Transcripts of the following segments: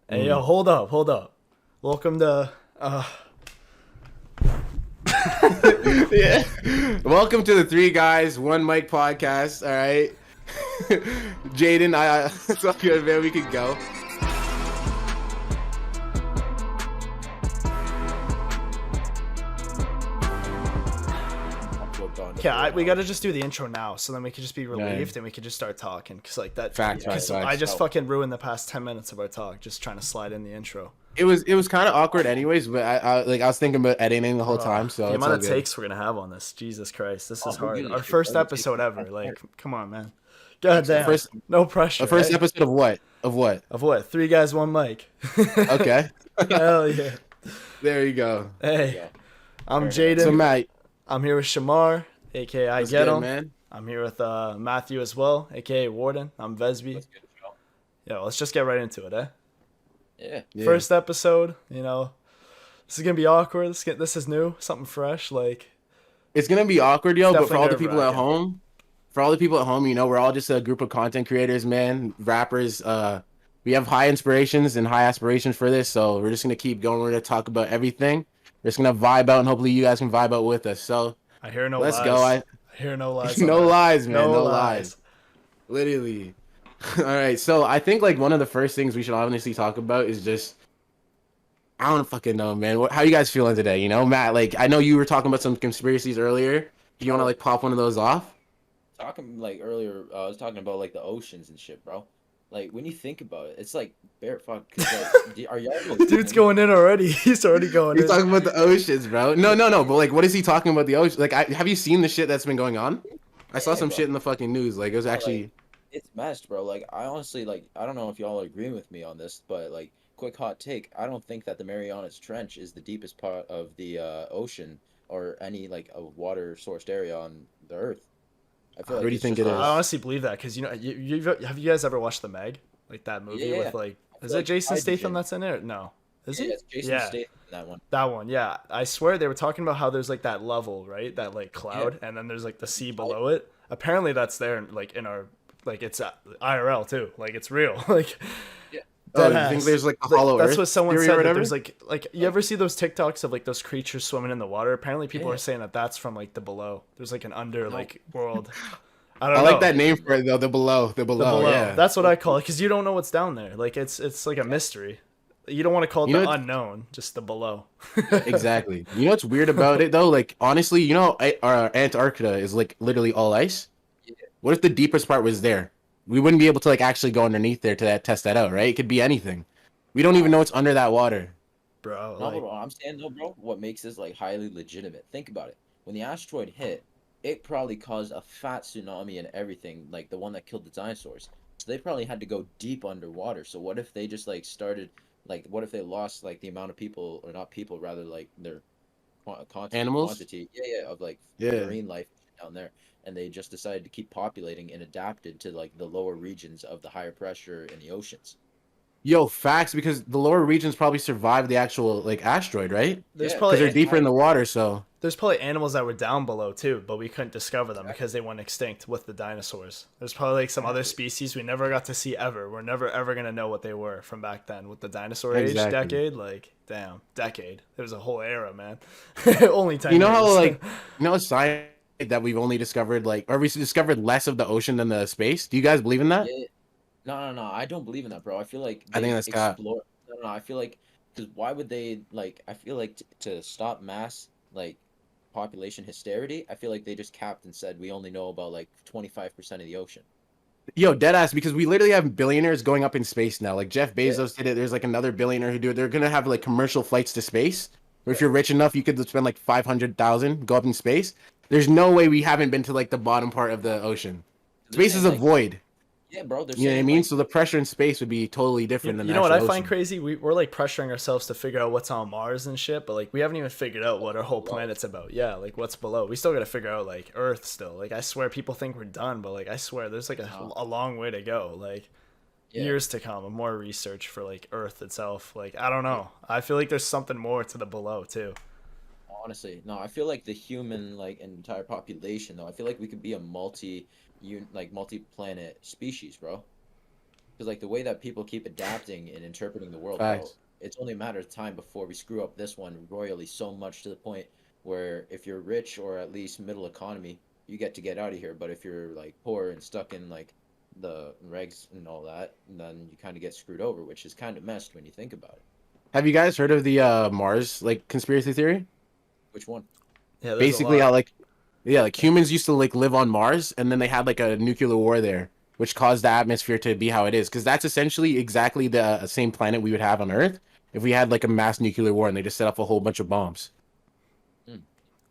Hey, yo, hold up, hold up. Welcome to, Yeah. Welcome to the Three Guys, One Mic podcast. All right. Jaden, it's all good, man. We could go. yeah, we gotta just do the intro now, so then we can just be relieved Yeah. and we can just start talking. Cause like that, Facts, cause facts, I facts. just fucking ruined the past 10 minutes of our talk, just trying to slide in the intro. It was kind of awkward, anyways. But I was thinking about editing the whole time, so The it's all amount of good. takes we're gonna have on this, Jesus Christ, this is we're hard. gonna Our shit, first bro. episode ever. Like, come on, man. God damn. First, No pressure. the first eh? episode of what? Of what? Of what? Three guys, one mic. Okay. Hell yeah. There you go. Hey, Yeah. I'm Fair Jaden. So Matt, I'm here with Shamar, aka I what's Get good, Him. man? I'm here with Matthew as well, aka Warden. I'm Vesby. Let's get it, bro. Yeah, let's just get right into it, eh? Yeah. Yeah. First episode, this is gonna be awkward. This is new, something fresh. Like, It's gonna be awkward, yo. But for all the definitely people at nerve-wracking. home, we're all just a group of content creators, man, rappers. We have high inspirations and high aspirations for this, so we're just gonna keep going. We're gonna talk about everything. We're just gonna vibe out, and hopefully you guys can vibe out with us. So I hear no let's lies. go. I hear no lies. on No that. lies, man. No No lies. lies. Literally. All right. So I think like one of the first things we should honestly talk about is just I don't fucking know, man. How you guys feeling today? You know, Matt. Like I know you were talking about some conspiracies earlier. Do you want to like pop one of those off? Talking like earlier, I was talking about like the oceans and shit, bro. Like when you think about it, it's like bare fuck. 'Cause, like, are y'all Dude's going in already. He's already going He's in. talking about the oceans, bro. No. But like, what is he talking about the ocean? Like, have you seen the shit that's been going on? I saw Yeah, some bro. shit in the fucking news. Like, it was actually. It's messed, bro. Like I honestly like I don't know if y'all agree with me on this, but like quick hot take, I don't think that the Marianas Trench is the deepest part of the ocean or any like a water sourced area on the earth. I feel Where like do you it's think just it a- is? I honestly believe that because have you guys ever watched The Meg? Like that movie Yeah, with yeah. like, I is feel it like Jason Statham hydrogen. that's in it? No, is Yeah, he? it's Jason Yeah. Statham in that one. That one, yeah. I swear they were talking about how there's like that level, right? That like cloud, and then there's like the sea below it. Apparently, that's there, like in our, like it's IRL too. Like it's real. Like Yeah. Oh, dead you think ass. there's like the Like, hollow that's Earth what someone theory or said. That whatever? there's like you ever see those TikToks of like those creatures swimming in the water? Apparently, people Yeah. are saying that that's from like the below. There's like an under No. like world. I don't I know. like that name for it though. The below. The below. Yeah. That's what I call it because you don't know what's down there. Like it's like a mystery. You don't want to call it You know the what's- unknown, just the below. Exactly. You know what's weird about it though? Like honestly, you know, Antarctica is like literally all ice. Yeah. What if the deepest part was there? We wouldn't be able to like actually go underneath there to test that out, right? It could be anything. We don't even know what's under that water. Bro, No, like, bro, I'm saying though, bro, what makes this like highly legitimate? Think about it. When the asteroid hit, it probably caused a fat tsunami and everything, like the one that killed the dinosaurs. So they probably had to go deep underwater. So what if they just like started, like, what if they lost like the amount of people, or not people, rather like their Animals? quantity, of like Yeah. marine life down there, and they just decided to keep populating and adapted to like the lower regions of the higher pressure in the oceans. Yo, facts, because the lower regions probably survived the actual like asteroid, right? there's Yeah, Because probably they're deeper in the water, so there's probably animals that were down below too, but we couldn't discover them because they went extinct with the dinosaurs. There's probably like some other species we never got to see ever. We're never ever gonna know what they were from back then with the dinosaur age Exactly. decade. Like, damn, decade. There was a whole era, man. Only 10 you know how years. like science that we've only discovered like or we discovered less of the ocean than the space. Do you guys believe in that? Yeah. No. I don't believe in that, bro. I feel like I think they that's cap. explore. No. I feel like because why would they like? I feel like to stop mass like population hysteria. I feel like they just capped and said we only know about like 25% of the ocean. Yo, dead ass, because we literally have billionaires going up in space now. Like Jeff Yeah. Bezos did it. There's like another billionaire who do it. They're gonna have like commercial flights to space. Or if Yeah. you're rich enough, you could spend like 500,000 go up in space. There's no way we haven't been to like the bottom part of the ocean. They're Space is saying, a like, void. yeah, bro. They're You know what I saying mean? like, So the pressure in space would be totally different than You the know what I actual find ocean. crazy? We're like pressuring ourselves to figure out what's on Mars and shit, but like we haven't even figured out what our whole below. planet's about. Yeah, like what's below. We still gotta figure out like Earth still. Like I swear people think we're done, but like I swear there's like No. a long way to go. Like yeah. years to come, and more research for like Earth itself. Like I don't know. I feel like there's something more to the below too. Honestly, no. I feel like the human like entire population though. I feel like we could be a multi-planet species, bro. Because like the way that people keep adapting and interpreting the world, bro, Facts. it's only a matter of time before we screw up this one royally so much to the point where if you're rich or at least middle economy, you get out of here. But if you're like poor and stuck in like the regs and all that, then you kind of get screwed over, which is kind of messed when you think about it. Have you guys heard of the Mars like conspiracy theory? Which one? Yeah, there's a Basically, lot. how like yeah, like humans used to like live on Mars, and then they had like a nuclear war there, which caused the atmosphere to be how it is. Because that's essentially exactly the same planet we would have on Earth if we had like a mass nuclear war and they just set off a whole bunch of bombs. Hmm.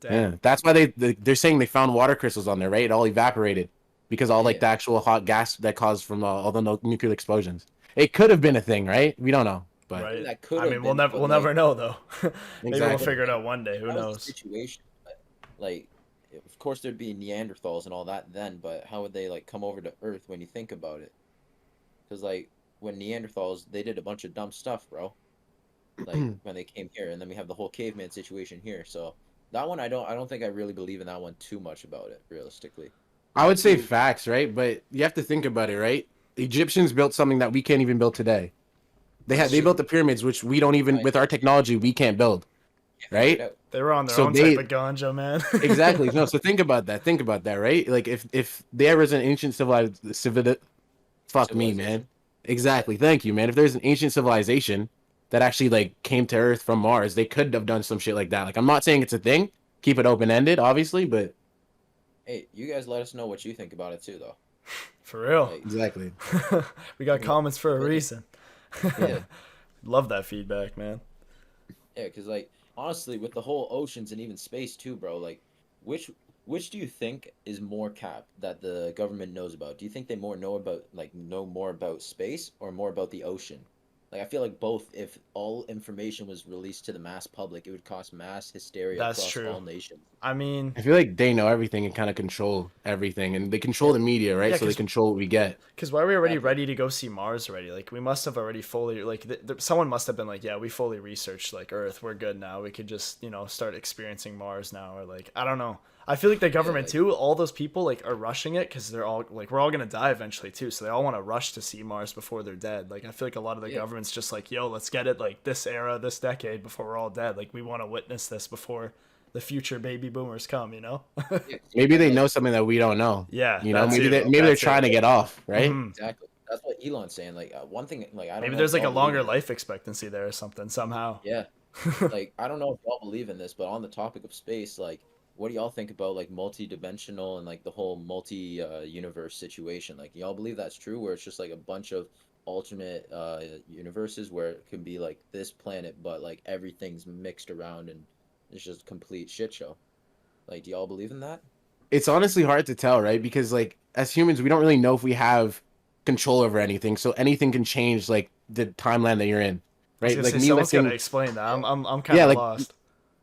Yeah, Damn. that's why they're saying they found water crystals on there, right? It all evaporated because all like Yeah. the actual hot gas that caused from all the nuclear explosions. It could have been a thing, right? We don't know, but I mean, Right. that could I have mean, been, we'll but like, never know though. Maybe we'll exactly. figure it out one day. Who that was the knows? situation. But, like, of course, there'd be Neanderthals and all that then, but how would they like come over to Earth when you think about it? Because like when Neanderthals, they did a bunch of dumb stuff, bro. Like when they came here, and then we have the whole caveman situation here. So that one, I don't think I really believe in that one too much about it, realistically. I would say Two, facts, right? But you have to think about it, right? The Egyptians built something that we can't even build today. that's They true. built the pyramids, which we don't even I with our technology we can't build, can't figure it right? out. They were on their So own type they of ganja, man. exactly no. So think about that. Think about that, right? Like if there was an ancient fuck me, man. Civilization. Exactly. Thank you, man. If there's an ancient civilization that actually like came to Earth from Mars, they could have done some shit like that. Like I'm not saying it's a thing. Keep it open ended, obviously, but Hey, you guys let us know what you think about it too, though. For real. Like, exactly. We got yeah, comments for a really. reason. Yeah, Love that feedback, man. yeah, because like honestly, with the whole oceans and even space too, bro. Like, which which do you think is more cap that the government knows about? Do you think they more know more about space or more about the ocean? Like, I feel like both. If all information was released to the mass public, it would cause mass hysteria That's across true. all nations. I mean, I feel like they know everything and kind of control everything, and they control the media, right? yeah, So they control what we get. because why are we already Exactly. ready to go see Mars already? Like, we must have already fully, like, someone must have been like, yeah, we fully researched, like, Earth. We're good now. We could just, start experiencing Mars now. Or, like, I don't know. I feel like the Yeah, government, like too, all those people, like, are rushing it because they're all, like, we're all going to die eventually, too. So they all want to rush to see Mars before they're dead. Like, I feel like a lot of the yeah, government's just like, yo, let's get it, like, this era, this decade before we're all dead. Like, we want to witness this before the future baby boomers come, you know? yeah. 'Cause you Maybe got they like know something that we don't know. Yeah, You know, that maybe too. maybe they're That trying too. to get off, right? Hmm. exactly. That's what Elon's saying. Like one thing, like I don't Maybe know if there's like y'all a believe longer in this. life expectancy there or something somehow. Yeah. Like I don't know if y'all believe in this, but on the topic of space, like what do y'all think about like multi-dimensional and like the whole multi universe situation? Like y'all believe that's true where it's just like a bunch of alternate universes where it could be like this planet but like everything's mixed around and it's just a complete shit show. Like do y'all believe in that? It's honestly hard to tell, right? Because like as humans, we don't really know if we have control over anything. So anything can change like the timeline that you're in, I was right? gonna Like say me someone's gotta lifting, explain that. Yeah. I'm kind yeah, of like lost.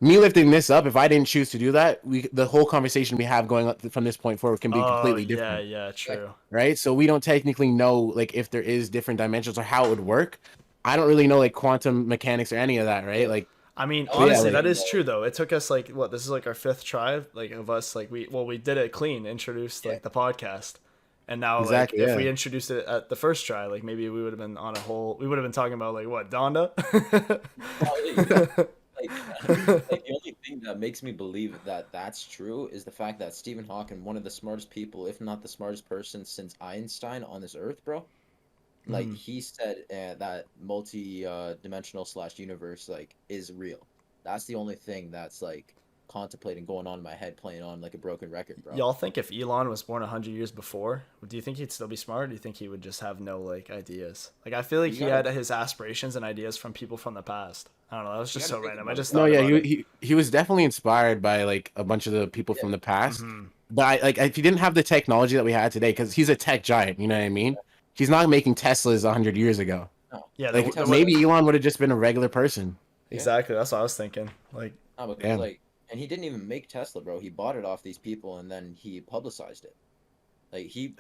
me lifting this up. If I didn't choose to do that, the whole conversation we have going up from this point forward can be Oh completely yeah, different, yeah, Exactly. true. right? So we don't technically know like if there is different dimensions or how it would work. I don't really know like quantum mechanics or any of that, right? Yeah. Like I mean, Y'all so yeah, know honestly, like that anything is about true though. It took us like what? This is like our fifth try, like of us. Like we did it clean, introduced yeah. like the podcast, and now like exactly, if yeah. we introduced it at the first try, like maybe we would have been on a whole. We would have been talking about like what Donda. Probably, like like the only thing that makes me believe that that's true is the fact that Stephen Hawking, one of the smartest people, if not the smartest person since Einstein on this earth, bro. Like Mhm. he said that multi dimensional slash universe like is real. That's the only thing that's like contemplating going on in my head, playing on like a broken record, bro. Y'all think if Elon was born 100 years before, do you think he'd still be smart? Or do you think he would just have no like ideas? Like I feel like You he gotta had his aspirations and ideas from people from the past. I don't know. That was you just gotta so think random. I about it, just bro. No, thought yeah, about it. he was definitely inspired by like a bunch of the people Yeah, from the past. Hmm. But I like if he didn't have the technology that we had today, because he's a tech giant, you know what I mean? He's not making Teslas 100 years ago. no. Yeah, Like Like Tesla, maybe Elon would have just been a regular person. yeah. exactly. That's what I was thinking. Like, No, because Damn, like and he didn't even make Tesla, bro. He bought it off these people and then he publicized it. Like he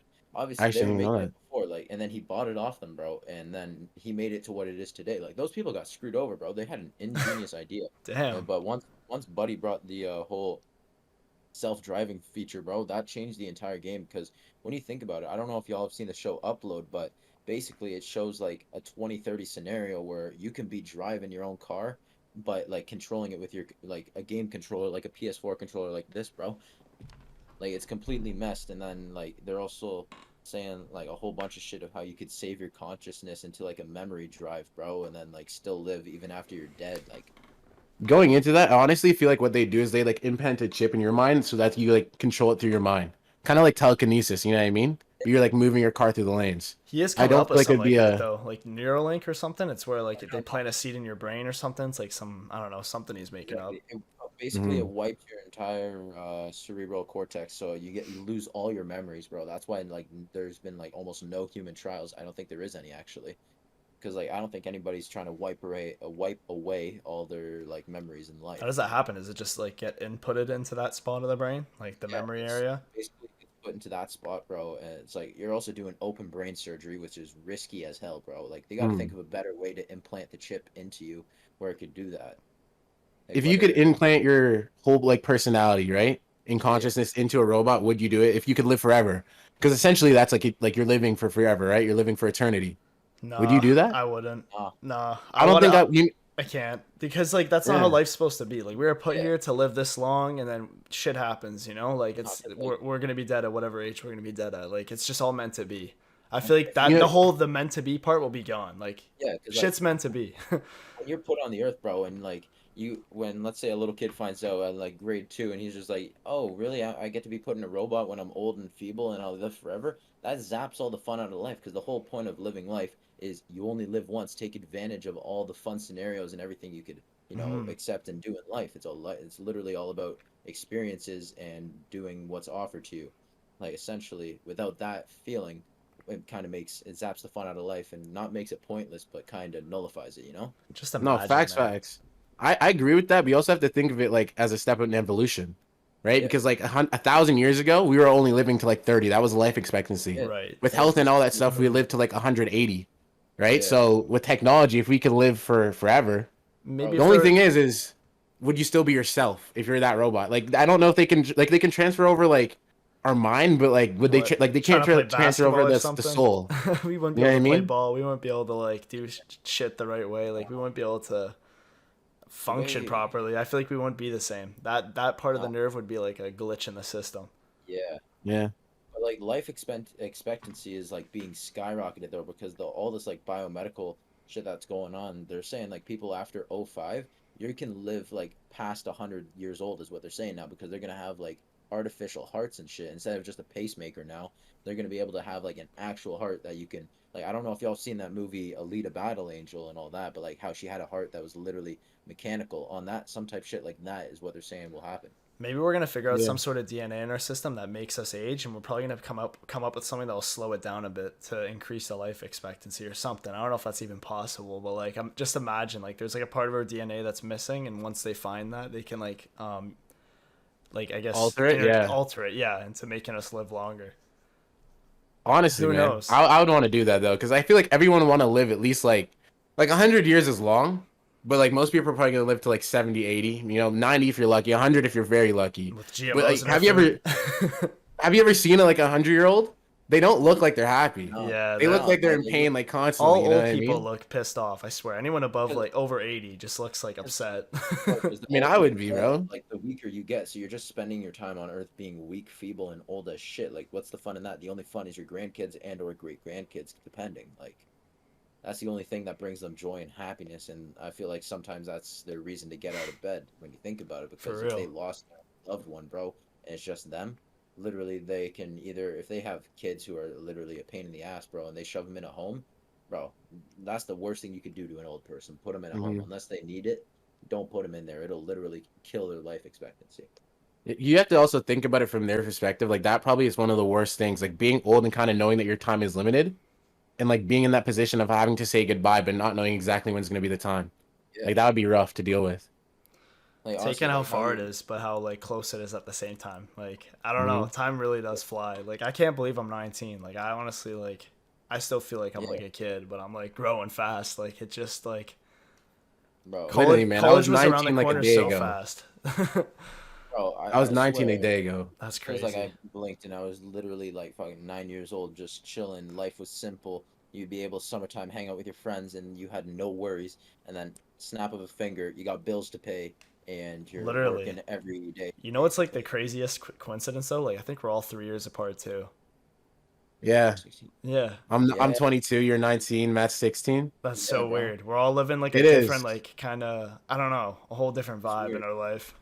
I obviously they actually were didn't know making that. it before, like, and then he bought it off them, bro, and then he made it to what it is today. Like those people got screwed over, bro. They had an ingenious idea, damn. but once Buddy brought the whole self-driving feature, bro, that changed the entire game. Because when you think about it, I don't know if y'all have seen the show Upload, but basically it shows like a 2030 scenario where you can be driving your own car, but like controlling it with your like a game controller, like a PS4 controller like this, bro. Like it's completely messed. And then like they're also saying like a whole bunch of shit of how you could save your consciousness into like a memory drive, bro, and then like still live even after you're dead. Like Going into that, I honestly feel like what they do is they like implant a chip in your mind so that you like control it through your mind. Kind of like telekinesis, you know what I mean? You're like moving your car through the lanes. He is I coming don't up feel with like it'd something like be that a though, like Neuralink or something. It's where like they plant a seed in your brain or something. It's like some I don't know something he's making up. exactly. Basically, it Mhm. wipes your entire cerebral cortex, so you lose all your memories, bro. That's why like there's been like almost no human trials. I don't think there is any actually, because like I don't think anybody's trying to wipe away all their like memories in How life. does that happen? Is it just like get inputted into that spot of the brain, like the Yeah, memory it's area? basically it's put into that spot, bro. And it's like you're also doing open brain surgery, which is risky as hell, bro. Like they got to think Mm. of a better way to implant the chip into you where it could do that. Like If you could whether, implant your whole like personality, right, in yeah, consciousness into a robot, would you do it if you could live forever? Because essentially that's like you're living for forever, right? You're living for eternity. Would you Nah, do that? I wouldn't. nah, Nah, I don't think I can't because like that's not how yeah. life's supposed to be. Like we were put yeah, here to live this long, and then shit happens. You know, like nah, it's 'cause, like we're gonna be dead at whatever age we're gonna be dead at. Like it's just all meant to be. I feel like if you that You the know, whole the meant to be part will be gone. Like yeah, because like shit's meant to be. when you're put on the earth, bro, and like you, when let's say a little kid finds out at like grade two, and he's just like, "Oh, really? I get to be put in a robot when I'm old and feeble, and I'll live forever." That zaps all the fun out of life, because the whole point of living life is you only live once. Take advantage of all the fun scenarios and everything you could, Mhm. accept and do in life. It's literally all about experiences and doing what's offered to you. Like essentially, without that feeling, it kind of makes it zaps the fun out of life and not makes it pointless, but kind of nullifies it. You know? Just no, imagine, facts, man. facts. I agree with that, but you also have to think of it like as a step in evolution, right? Yeah, Because like 1,000 years ago, we were only living to like 30. That was life expectancy. yeah. Right. With Life health and all that expectancy. stuff, we Hmm. lived to like 180, right? Yeah, So with technology, if we could live for forever, bro. Maybe the only for thing is would you still be yourself if you're that robot? Like I don't know if they can transfer over like our mind, but like would they what like they trying can't to play transfer over basketball or the something, soul. we wouldn't be You know able what I to play mean? ball. We wouldn't be able to like do shit the right way. Like we wouldn't be able to The function way, properly. I feel like we wouldn't be the same. That part of the no, nerve would be like a glitch in the system. yeah, Yeah. but like expectancy is like being skyrocketed though because the all this like biomedical shit that's going on. They're saying like people after '05, you can live like past 100 years old is what they're saying now because they're gonna have like artificial hearts and shit instead of just a pacemaker now. They're gonna be able to have like an actual heart that you can like. I don't know if y'all seen that movie Alita Battle Angel and all that, but like how she had a heart that was literally mechanical on that some type shit like that is what they're saying will happen. Maybe we're gonna figure out Yeah. some sort of DNA in our system that makes us age, and we're probably gonna come up with something that will slow it down a bit to increase the life expectancy or something. I don't know if that's even possible, but like I'm just imagine like there's like a part of our DNA that's missing, and once they find that, they can like I guess Alter it, yeah. alter it, yeah, into making us live longer. Honestly, Who man, knows? I would want to do that though, because I feel like everyone want to live at least like 100 years is long, but like most people are probably gonna live to like 70, 80. 90 if you're lucky, 100 if you're very lucky. With But GMOs like, in our food. have you ever seen like 100-year-old? They don't look like they're happy. No, Yeah, They look that no, like they're no, in they pain look like constantly. all You know old what I people mean? look pissed off. I swear. Anyone above because like over 80 just looks like upset. bro, 'cause the I mean, I older would you be, get, bro. like the weaker you get. So you're just spending your time on Earth being weak, feeble, and old as shit. Like, what's the fun in that? The only fun is your grandkids and or great grandkids, depending. Like, that's the only thing that brings them joy and happiness. And I feel like sometimes that's their reason to get out of bed when you think about it. For Because if they real. lost their loved one, bro, and it's just them, literally they can either if they have kids who are literally a pain in the ass, bro, and they shove them in a home, bro, that's the worst thing you could do to an old person. Put them in a home Hmm. unless they need it. Don't put them in there. It'll literally kill their life expectancy. You have to also think about it from their perspective. Like that probably is one of the worst things. Like being old and kind of knowing that your time is limited, and like being in that position of having to say goodbye but not knowing exactly when it's gonna be the time. Yeah. Like that would be rough to deal with. Like Taking honestly, how like how far it you is, but how like close it is at the same time. Like I don't know, Hmm. time really does fly. Like I can't believe I'm 19. Like I honestly like I still feel like I'm yeah, like a kid, but I'm like growing fast. Like it just like bro. Literally, college man, I was college was around the 19 like a corner day so ago. fast. Bro, I was I 19 a swear day ago. That's feels like crazy. I blinked and I was literally like fucking 9 years old, just chilling. Life was simple. you'd be able to summertime hang out with your friends, and you had no worries. And then snap of a finger, you got bills to pay, and you're Literally. working every day. You know, it's like the craziest coincidence though. Like I think we're all 3 years apart too. Yeah. 16. Yeah, I'm Yeah, 22. You're 19. Matt's 16. that's yeah, so bro. weird. We're all living like a It different, is like kind of, I don't know, a whole different It's vibe in weird. our life.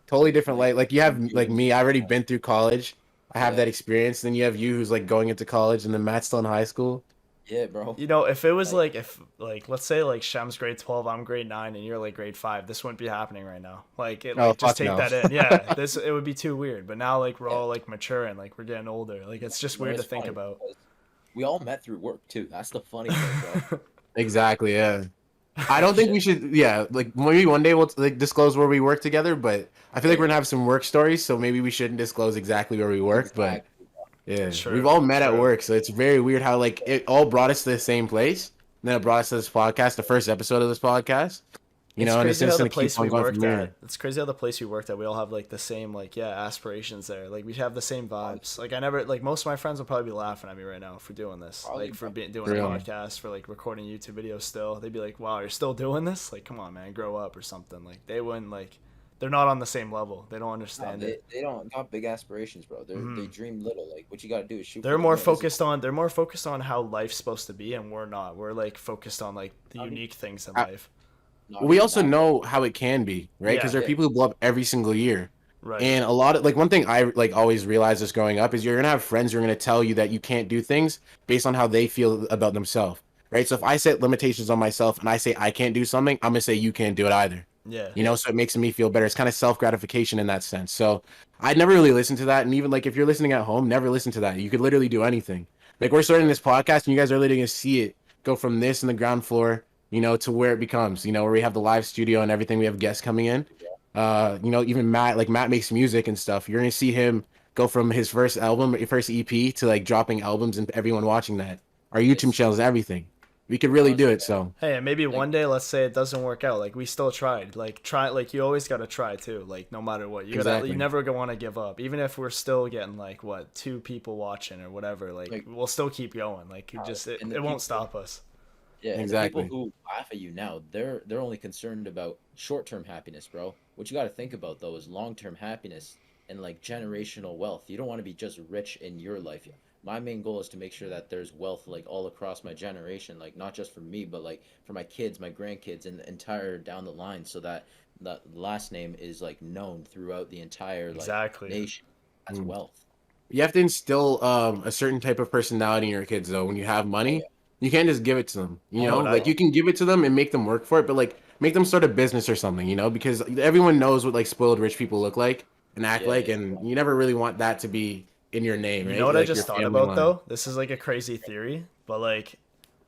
totally different. Like Like you have you like and me. I already been through college. I have yeah, that experience. Then you have you who's like going into college, and then Matt's still in high school. yeah, bro. You know, if it was Like like if like let's say like Shem's grade 12, I'm grade 9, and you're like grade 5, this wouldn't be happening right now. Like it, Oh like just fuck take no. that in. Yeah, this it would be too weird. But now like we're yeah, all like mature and like we're getting older. Like it's just you know weird to it's think funny about. because we all met through work too. That's the funny thing, bro. Exactly. Yeah. I don't think we Shit. should. Yeah. Like maybe one day we'll like disclose where we work together. But I feel like Yeah, we're gonna have some work stories, so maybe we shouldn't disclose exactly where we work. But exactly. yeah, we've True, all met at true. work, so it's very weird how like it all brought us to the same place. And then it brought us to this podcast, the first episode of this podcast. You It's know, and it's crazy how just the gonna keep place we on going from worked here. at. It's crazy how the place we worked at. We all have like the same like yeah aspirations there. Like we have the same vibes. Like I never like most of my friends will probably be laughing at me right now for doing this. Probably, Like for bro. doing a Really. podcast, for like recording YouTube videos. Still, they'd be like, "Wow, you're still doing this? Like, come on, man, grow up or something." Like they wouldn't like. They're not on the same level. They don't No, understand they it. they don't got big aspirations, bro. They Hmm. dream little. Like what you gotta do is shoot for They're the more moon. It's focused on. They're more focused on how life's supposed to be, and we're not. We're like focused on like the not, unique things in I, life. not we even also that, bro. know how it can be, right? Because Yeah. there are Yeah, people who blow up every single year. Right. And a lot of like one thing I like always realized this growing up is you're gonna have friends who are gonna tell you that you can't do things based on how they feel about themselves, right? So if I set limitations on myself and I say I can't do something, I'm gonna say you can't do it either. Yeah. You yeah, know, so it makes me feel better. It's kind of self gratification in that sense. So I never really listened to that, and even like if you're listening at home, never listen to that. You could literally do anything. Like we're starting this podcast, and you guys are literally gonna see it go from this in the ground floor, you know, to where it becomes, you know, where we have the live studio and everything. We have guests coming in. You know, even Matt, like Matt makes music and stuff. You're gonna see him go from his first album, first EP, to like dropping albums and everyone watching that. Our YouTube it's channels, everything. We could really do honestly, it. So Hey, and maybe like one day, let's say it doesn't work out. Like we still tried. Like try. Like you always gotta try too. Like no matter what, you gotta. You exactly. never want to give up. Even if we're still getting like what 2 people watching or whatever. Like like we'll still keep going. Like you just and the it won't people stop us. yeah, and the people Exactly. who laugh at you now, they're only concerned about short-term happiness, bro. What you got to think about though is long-term happiness and like generational wealth. You don't want to be just rich in your life. My main goal is to make sure that there's wealth like all across my generation, like not just for me, but like for my kids, my grandkids, and the entire down the line, so that the last name is like known throughout the entire like Exactly. nation as Mm. wealth. You have to instill a certain type of personality in your kids though. When you have Oh money, yeah, you can't just give it to them. You You know know, what no, I? like bro. you can give it to them and make them work for it, but like make them start a business or something. You know, because everyone knows what like spoiled rich people look like and act Yeah, like, yeah, and you never really want that to be in your name, You know right? what I Like your just thought family about line. though? This is like a crazy theory, but like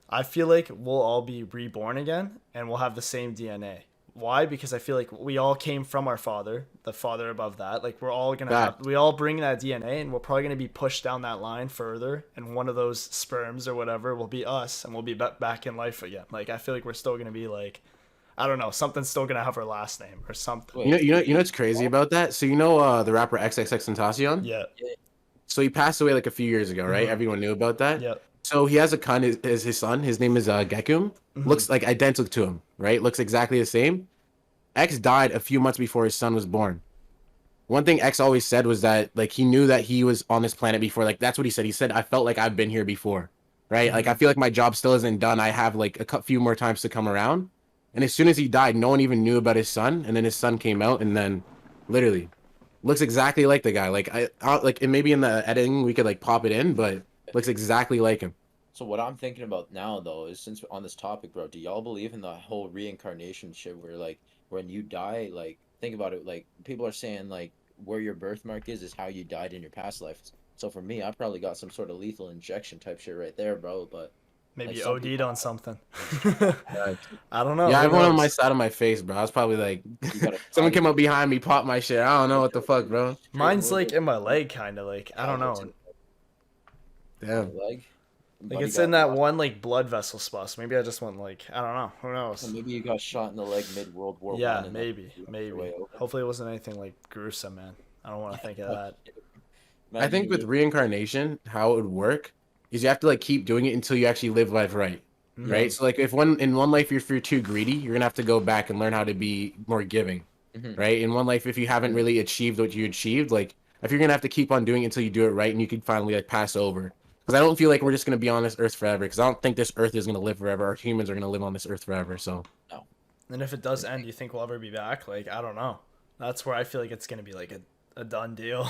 I feel like we'll all be reborn again and we'll have the same DNA. Why? Because I feel like we all came from our father, the father above that. Like we're all gonna have, Fact. we all bring that DNA, and we're probably gonna be pushed down that line further. And one of those sperms or whatever will be us, and we'll be back in life again. Like I feel like we're still gonna be like, I don't know, something's still gonna have our last name or something. Wait, You know what's crazy about that? So you know the rapper XXXTentacion? Yeah. yeah, So he passed away like a few years ago, right? Mm-hmm. Everyone knew about that. Yeah. So he has a con is his son. His name is Gekum. Mm-hmm. Looks like identical to him, right? Looks exactly the same. X died a few months before his son was born. One thing X always said was that like he knew that he was on this planet before. Like that's what he said. He said I felt like I've been here before, right? Like Mm-hmm. I feel like my job still isn't done. I have like few more times to come around. And as soon as he died, no one even knew about his son. And then his son came out, and then literally looks exactly like the guy. Like I like and maybe in the editing we could like pop it in, but looks exactly like him. So what I'm thinking about now though is since we're on this topic, bro, do y'all believe in the whole reincarnation shit where like when you die, like think about it, like people are saying like where your birthmark is how you died in your past life. So for me, I probably got some sort of lethal injection type shit right there, bro. But like Maybe some OD'd people, on something. Uh, I don't know. yeah, I Who have one on my knows? side of my face, bro. I was probably like, you gotta someone try came up behind me, popped my shit. I don't know what the fuck, to bro. straight Mine's like murder in my leg, kind of like I don't what's know. in Damn. your leg. Like Buddy it's in got that lost. one like blood vessel spot. So maybe I just went like I don't know. Who Or knows? maybe you got shot in the leg mid World War Yeah, One and then maybe, you worked your maybe. way over. Hopefully it wasn't anything like gruesome, man. I don't want to think of that. I Imagine think you with were reincarnation, how it would work is you have to like keep doing it until you actually live life right. Mhm. Right? So like if one life if you're too greedy, you're gonna have to go back and learn how to be more giving. Hmm. Right? In one life, if you haven't really achieved what you achieved, like if you're gonna have to keep on doing it until you do it right and you can finally like pass over. Because I don't feel like we're just gonna be on this earth forever. Because I don't think this earth is gonna live forever. Our humans are gonna live on this earth forever. So No. And if it does end, you think we'll ever be back? Like, I don't know. That's where I feel like it's gonna be like a done deal.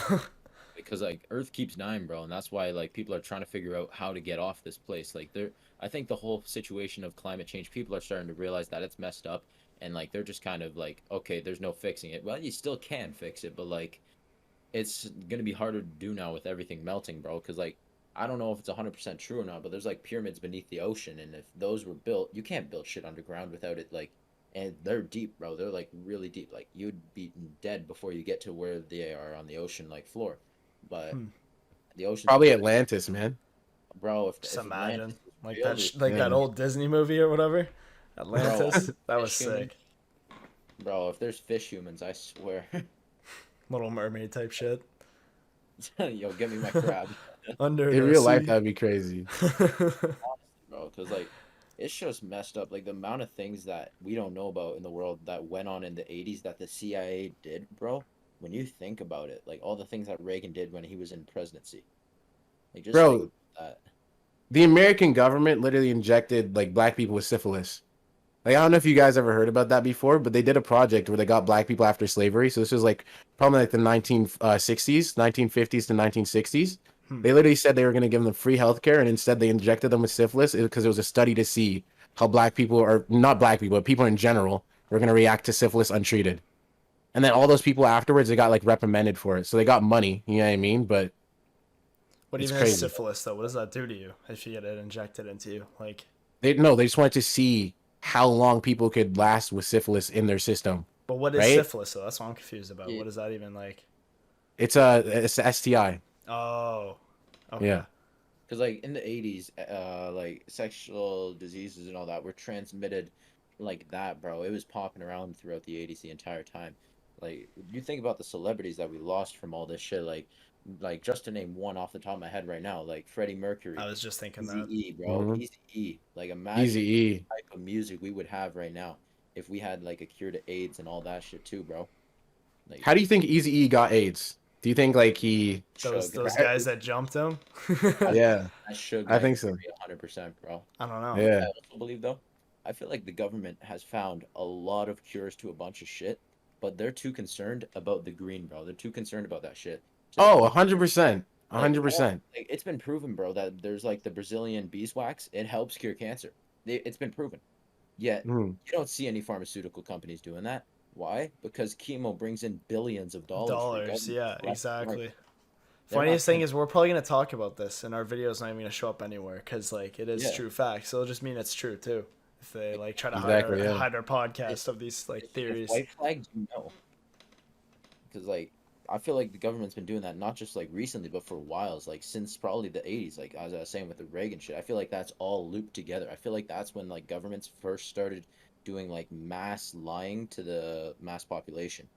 Because like Earth keeps dying, bro, and that's why like people are trying to figure out how to get off this place. Like they're, I think the whole situation of climate change, people are starting to realize that it's messed up, and like they're just kind of like, okay, there's no fixing it. Well, you still can fix it, but like it's gonna be harder to do now with everything melting, bro. Because like I don't know if it's 100% true or not, but there's like pyramids beneath the ocean, and if those were built, you can't build shit underground without it like. And they're deep, bro. They're like really deep. Like you'd be dead before you get to where they are on the ocean like floor. But Hmm. the ocean's probably pretty, Atlantis, man. bro. Just If imagine, Atlantis is like real, that, there's like that Yeah. old Disney movie or whatever, bro, Atlantis. That was fish humans, sick. bro. If there's fish humans, I swear, Little Mermaid type shit. yo, get me my crab, Under In the real life, sea. that'd be crazy. bro. Because like it's just messed up. Like the amount of things that we don't know about in the world that went on in the '80s that the CIA did, bro. When you think about it, like all the things that Reagan did when he was in presidency, like just think Bro, that. the American government literally injected like black people with syphilis. Like I don't know if you guys ever heard about that before, but they did a project where they got black people after slavery. So this was like probably like the 1960s, 1950s to 1960s. Hmm. They literally said they were going to give them free healthcare, and instead they injected them with syphilis because it was a study to see how black people, or not black people, but people in general, were going to react to syphilis untreated. And then all those people afterwards, they got like reprimanded for it. So they got money, you know what I mean? But What it's even is crazy. syphilis though? What does that do to you if you get it injected into you? Like, They no, they just wanted to see how long people could last with syphilis in their system, but what is right? syphilis though? That's what I'm confused about. Yeah, What is that even like? It's a STI. Oh, okay. Yeah. because like in the '80s, like sexual diseases and all that were transmitted like that, bro. It was popping around throughout the '80s the entire time. Like you think about the celebrities that we lost from all this shit, like just to name one off the top of my head right now, like Freddie I Mercury, was just thinking Easy that. E, bro, Hmm. Easy E. Like Easy imagine E. the type of music we would have right now if we had like a cure to AIDS and all that shit too, bro. Like How do you think Easy E got AIDS? Do you think like he? Those Shug, those guys that jumped him. I, Yeah, I Shug I that think so. theory 100%, bro. I don't know. I Yeah. also believe though, I feel like the government has found a lot of cures to a bunch of shit, but they're too concerned about the green, bro. They're too concerned about that shit to the Oh, point 100%. like all 100%. like it's been proven, bro, that there's like the Brazilian beeswax, it helps cure cancer. It's been proven. Yet Mm. you don't see any pharmaceutical companies doing that. Why? Because chemo brings in billions of dollars for Dollars, governments yeah, left and right. exactly. They're not Funniest thing trying. is we're probably gonna talk about this, and our video's not even gonna show up anywhere because like it is Yeah, true facts. So it'll just mean it's true too. If they like try to Exactly. Yeah. hide our if, podcast of these like if theories. white flags, you know. Because like I feel like the government's been doing that not just like recently, but for a while. It's like since probably the '80s. Like as I was saying with the Reagan shit, I feel like that's all looped together. I feel like that's when like governments first started doing like mass lying to the mass population.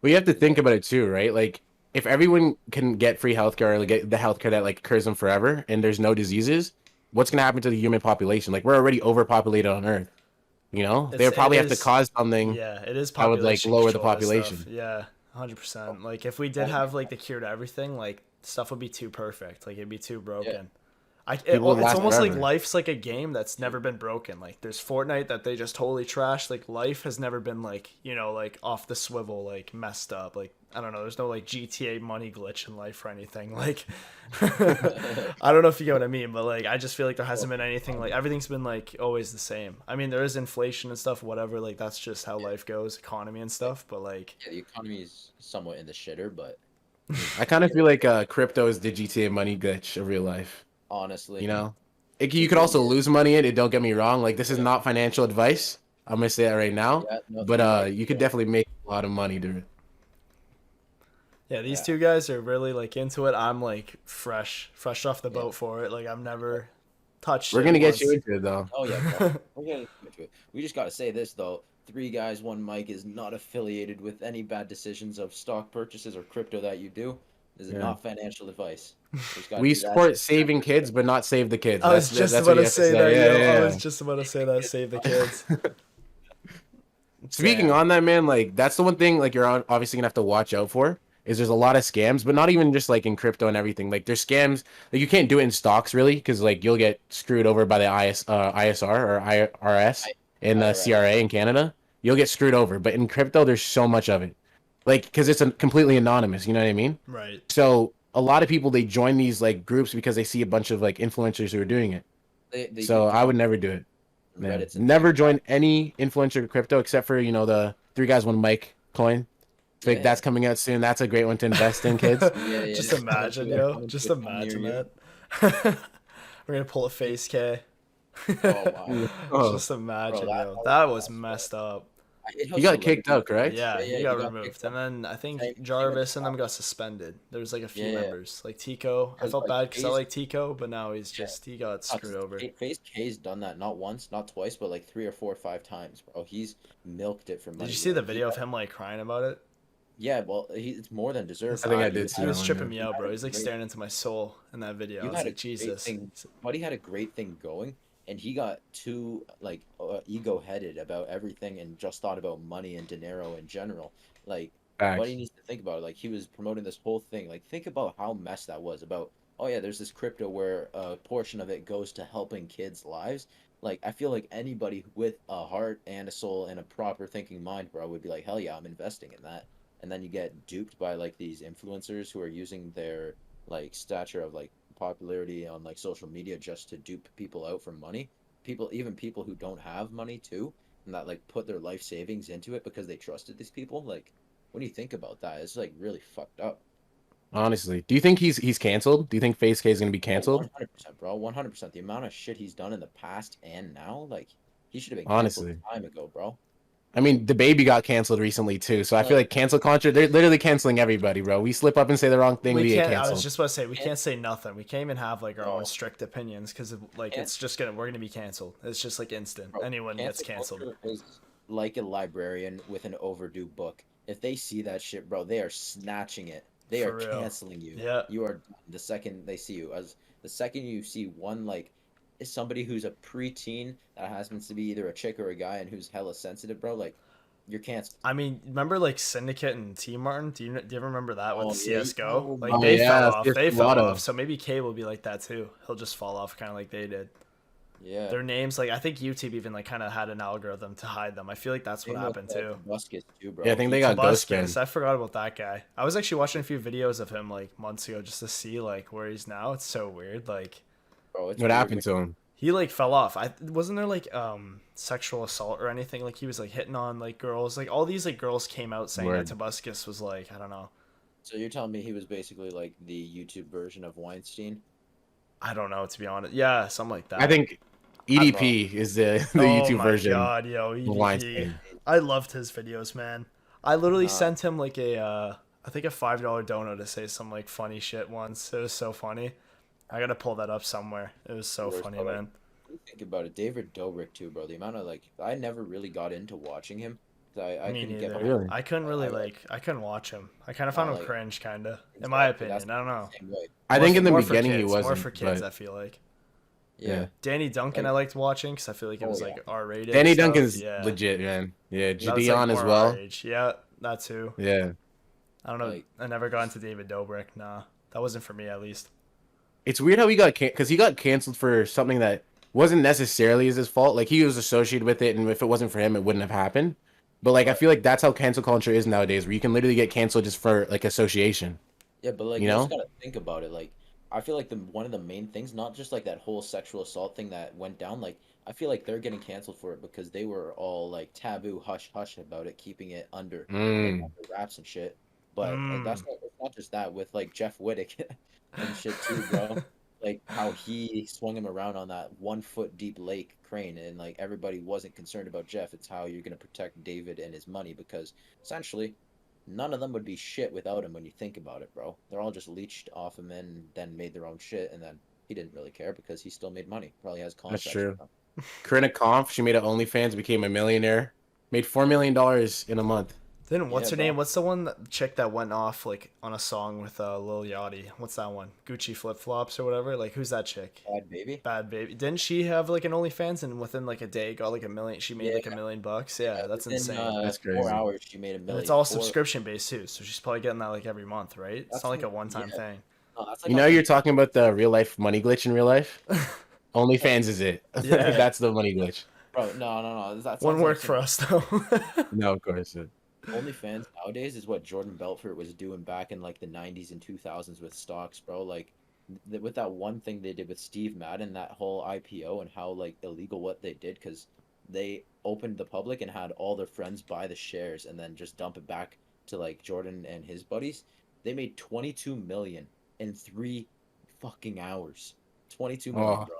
But you have to 'Cause, think like, about it too, right? Like if everyone can get free healthcare or like, get the healthcare that like cures them forever and there's no diseases, what's gonna happen to the human population? Like we're already overpopulated on Earth. You know, they It's would it probably have to is cause something Yeah, it is that would like population lower the control. This stuff. population. Yeah, 100%. Like if we did have like the cure to everything, like stuff would be too perfect. Like it'd be too yeah, broken. People would It's last almost like forever. life's like a game that's never been broken. Like there's Fortnite that they just totally trashed. Like life has never been like like off the swivel, like messed up. Like I don't know. There's no like GTA money glitch in life or anything. Like I don't know if you get what I mean, but like I just feel like there hasn't well, been anything like everything's been like always the same. I mean there is inflation and stuff, whatever. Like that's just how yeah, life goes, economy and like stuff. But like yeah, the economy is somewhat in the shitter, but I kind of yeah, feel like crypto is the GTA money glitch of real life. You honestly, know, you it could really also is. lose money in it. Don't get me wrong. Like this is Yeah, not financial advice. I'm gonna say that right now. yeah, no, But you're right. you could You're right. definitely make a lot of money doing it. yeah, these Yeah, two guys are really like into it. I'm like fresh off the yeah. boat for it. Like I've never touched We're it gonna get you once. into it though. Oh yeah, bro. We're getting into it. We just gotta say this though. Three guys, one mic is not affiliated with any bad decisions of stock purchases or crypto that you do. This is Yeah. not financial advice. Just gotta We do that support shit. saving kids, but not save the kids. I was That's just that's about what you to have to say say. that, yo. I Yeah, was just about to say that. Save the kids. yeah. Speaking Damn. on that, man, like that's the one thing like you're obviously gonna have to watch out for is there's a lot of scams, but not even just like in crypto and everything. Like there's scams like you can't do it in stocks really because like you'll get screwed over by the ISR or IRS in IRS. CRA in Canada. You'll get screwed over, but in crypto there's so much of it, like because it's completely anonymous. You know what I mean? Right. So a lot of people they join these like groups because they see a bunch of like influencers who are doing it. They do So I would comment never do it. on Yeah. Reddit's and Never TikTok. join any influencer crypto except for, the three guys, one mic coin. Think Yeah. that's coming out soon. That's a great one to invest in, kids. Yeah, yeah. Just imagine, yo. Just imagine You. that. We're gonna pull a face K. Oh wow. Oh, Just imagine, Bro, that yo. was That was messed up. messed up. I hate how he got kicked celebrities- out, correct? Yeah, Yeah, he he got got removed. kicked And then I think Same with Jarvis and them Tom. got suspended. There was like a few Yeah, yeah. members. Like Tico. I 'Cause, felt like, bad because I K's- like Tico, but now he got Nuts. screwed over. Phase K's done that not once, not twice, but like 3 or 4 or 5 times, bro. He's milked it for money. Did you see the He video of got- him like crying about it? Yeah, well, it's more than deserved. I think I bro. did see He that was one, tripping yeah. me out, bro. He's like Great- staring into my soul in that video. I You was had a like, great Jesus. thing. Buddy had a great thing going, and he got too like ego-headed about everything and just thought about money and dinero in general. Like, Facts. Buddy needs to think about it. Like, he was promoting this whole thing. Like, think about how messed that was. About, oh yeah, there's this crypto where a portion of it goes to helping kids' lives. Like, I feel like anybody with a heart and a soul and a proper thinking mind, bro, would be like, hell yeah, I'm investing in that. And then you get duped by like these influencers who are using their like stature of like popularity on like social media just to dupe people out for money. Even people who don't have money too, and that like put their life savings into it because they trusted these people. Like, when you think about that, it's like really fucked up. Honestly, do you think he's canceled? Do you think Face K is gonna be canceled? 100%, bro. 100%. The amount of shit he's done in the past and now, like, he should have been Honestly. canceled time ago, bro. I mean, the baby got canceled recently too, so I feel like cancel culture. They're literally canceling everybody, bro. We slip up and say the wrong thing, we get can't. I canceled. was just about to say we can't say nothing. We can't even have like our Bro. own strict opinions because like Can't- it's just we're gonna be canceled. It's just like instant. Bro, Anyone gets cancel canceled. culture is like a librarian with an overdue book. If they see that shit, bro, they are snatching it. They For are real. canceling you. Yeah. You are done the second they see you. As the second you see one like is somebody who's a preteen that happens to be either a chick or a guy and who's hella sensitive, bro, like you're canceled. I mean, remember like Syndicate and T Martin? Do you ever remember that with Oh, yeah. CS:GO? Like Oh, they yeah, fell off. CS:GO They fell Lotto. off. So maybe K will be like that too. He'll just fall off kind of like they did. Yeah. Their names, like I think YouTube even like kind of had an algorithm to hide them. I feel like that's what Same with, happened too. Buskis too, bro. Yeah, I think they got ghost Tobuscus, banned. I forgot about that guy. I was actually watching a few videos of him like months ago just to see like where he's now. It's so weird. Like Bro, it's What weird happened when- to him? he like fell off. I wasn't there like sexual assault or anything. Like he was like hitting on like girls. Like all these like girls came out saying Word. that Tobuscus was like I don't know. So you're telling me he was basically like the YouTube version of Weinstein? I don't know to be honest. Yeah, something like that. I think EDP is the YouTube my version. God, yo, of EDP. Weinstein. I loved his videos, man. I literally Nah. sent him like a I think a $5 dono to say some like funny shit once. It was so funny. I gotta pull that up somewhere. It was so Where's funny, that? man. Think about it, David Dobrik too, bro. The amount of like, I never really got into watching him. 'Cause I Me couldn't neither. get Really? I couldn't really I couldn't watch him. I kind of found him like- cringe, kind of. In my Exactly, that's opinion, I don't know. the same way. I think in the More for beginning he kids, wasn't. more for kids. but I feel like Yeah. Danny Duncan I liked watching because I feel like it Oh, was yeah. like R-rated. Danny stuff. Duncan's Yeah. legit, man. Yeah, That was, like, Gideon as more well. our age. Yeah, that too. Yeah. I don't know. Like- I never got into David Dobrik. Nah, that wasn't for me at least. It's weird how he got because he got canceled for something that wasn't necessarily his fault. Like he was associated with it, and if it wasn't for him, it wouldn't have happened. But like I feel like that's how cancel culture is nowadays, where you can literally get canceled just for like association. Yeah, but like You you know? just gotta think about it. Like, I feel like one of the main things, not just like that whole sexual assault thing that went down. Like, I feel like they're getting canceled for it because they were all like taboo, hush hush about it, keeping it under, like, Mm. under wraps and shit. But like, it's not just that with like Jeff Wittick and shit too, bro. Like how he swung him around on that 1 foot deep lake crane, and like everybody wasn't concerned about Jeff. It's how you're gonna protect David and his money, because essentially none of them would be shit without him when you think about it, bro. They're all just leached off him and then made their own shit, and then he didn't really care because he still made money. Probably has contracts. true. with them. Corinna Kampf, she made an OnlyFans, became a millionaire, made $4 million in a month. Then what's Yeah, her bro. name? What's the one chick that went off like on a song with Lil Yachty? What's that one? Gucci flip flops or whatever. Like who's that chick? Bad baby. Bad baby. Didn't she have like an OnlyFans and within like a day got like a million? She made Yeah, like $1 million. Yeah, yeah. that's Within insane. That's 4 crazy. hours, she made a And it's million. all Four. subscription based too, so she's probably getting that like every month, right? It's That's not like a like, one time yeah. thing. No, that's like You know, on you're talking about the real life money glitch in real life. OnlyFans is it? Yeah. That's the money glitch. bro. No. That Wouldn't sounds like work for us though. No, of course. OnlyFans nowadays is what Jordan Belfort was doing back in like the 90s and 2000s with stocks, bro. Like with that one thing they did with Steve Madden, that whole IPO and how like illegal what they did because they opened the public and had all their friends buy the shares and then just dump it back to like Jordan and his buddies. They made 22 million in 3 fucking hours. 22 million, Oh, bro.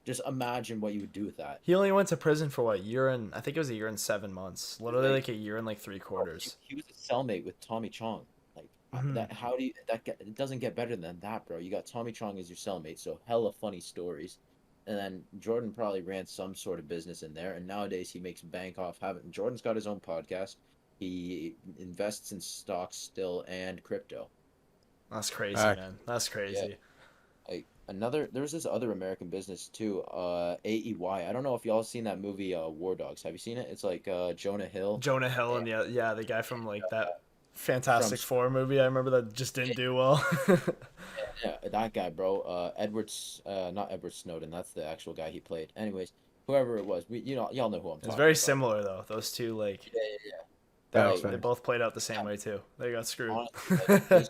Just imagine what you would do with that. He only went to prison for what, year and I think it was a year and 7 months. Literally Like, like a year and like three bro, quarters. he was a cellmate with Tommy Chong. Like Mhm. that. How do you that get? It doesn't get better than that, bro. You got Tommy Chong as your cellmate, so hella funny stories. And then Jordan probably ran some sort of business in there, and nowadays he makes bank off having. Jordan's got his own podcast. He invests in stocks still and crypto. That's crazy, Alright. man. That's crazy. Like another, there's this other American business too, AEY. I don't know if y'all seen that movie, War Dogs. Have you seen it? It's like Jonah Hill. Jonah Hill and, and yeah, the guy from like that from Fantastic Four movie. I remember that just didn't do well. Yeah, that guy, bro. Not Edward Snowden. That's the actual guy he played. Anyways, whoever it was, y'all know who I'm It's talking very about. similar though. Those two like Yeah. Facts, they facts. both played out the same way too. They got screwed. Honestly,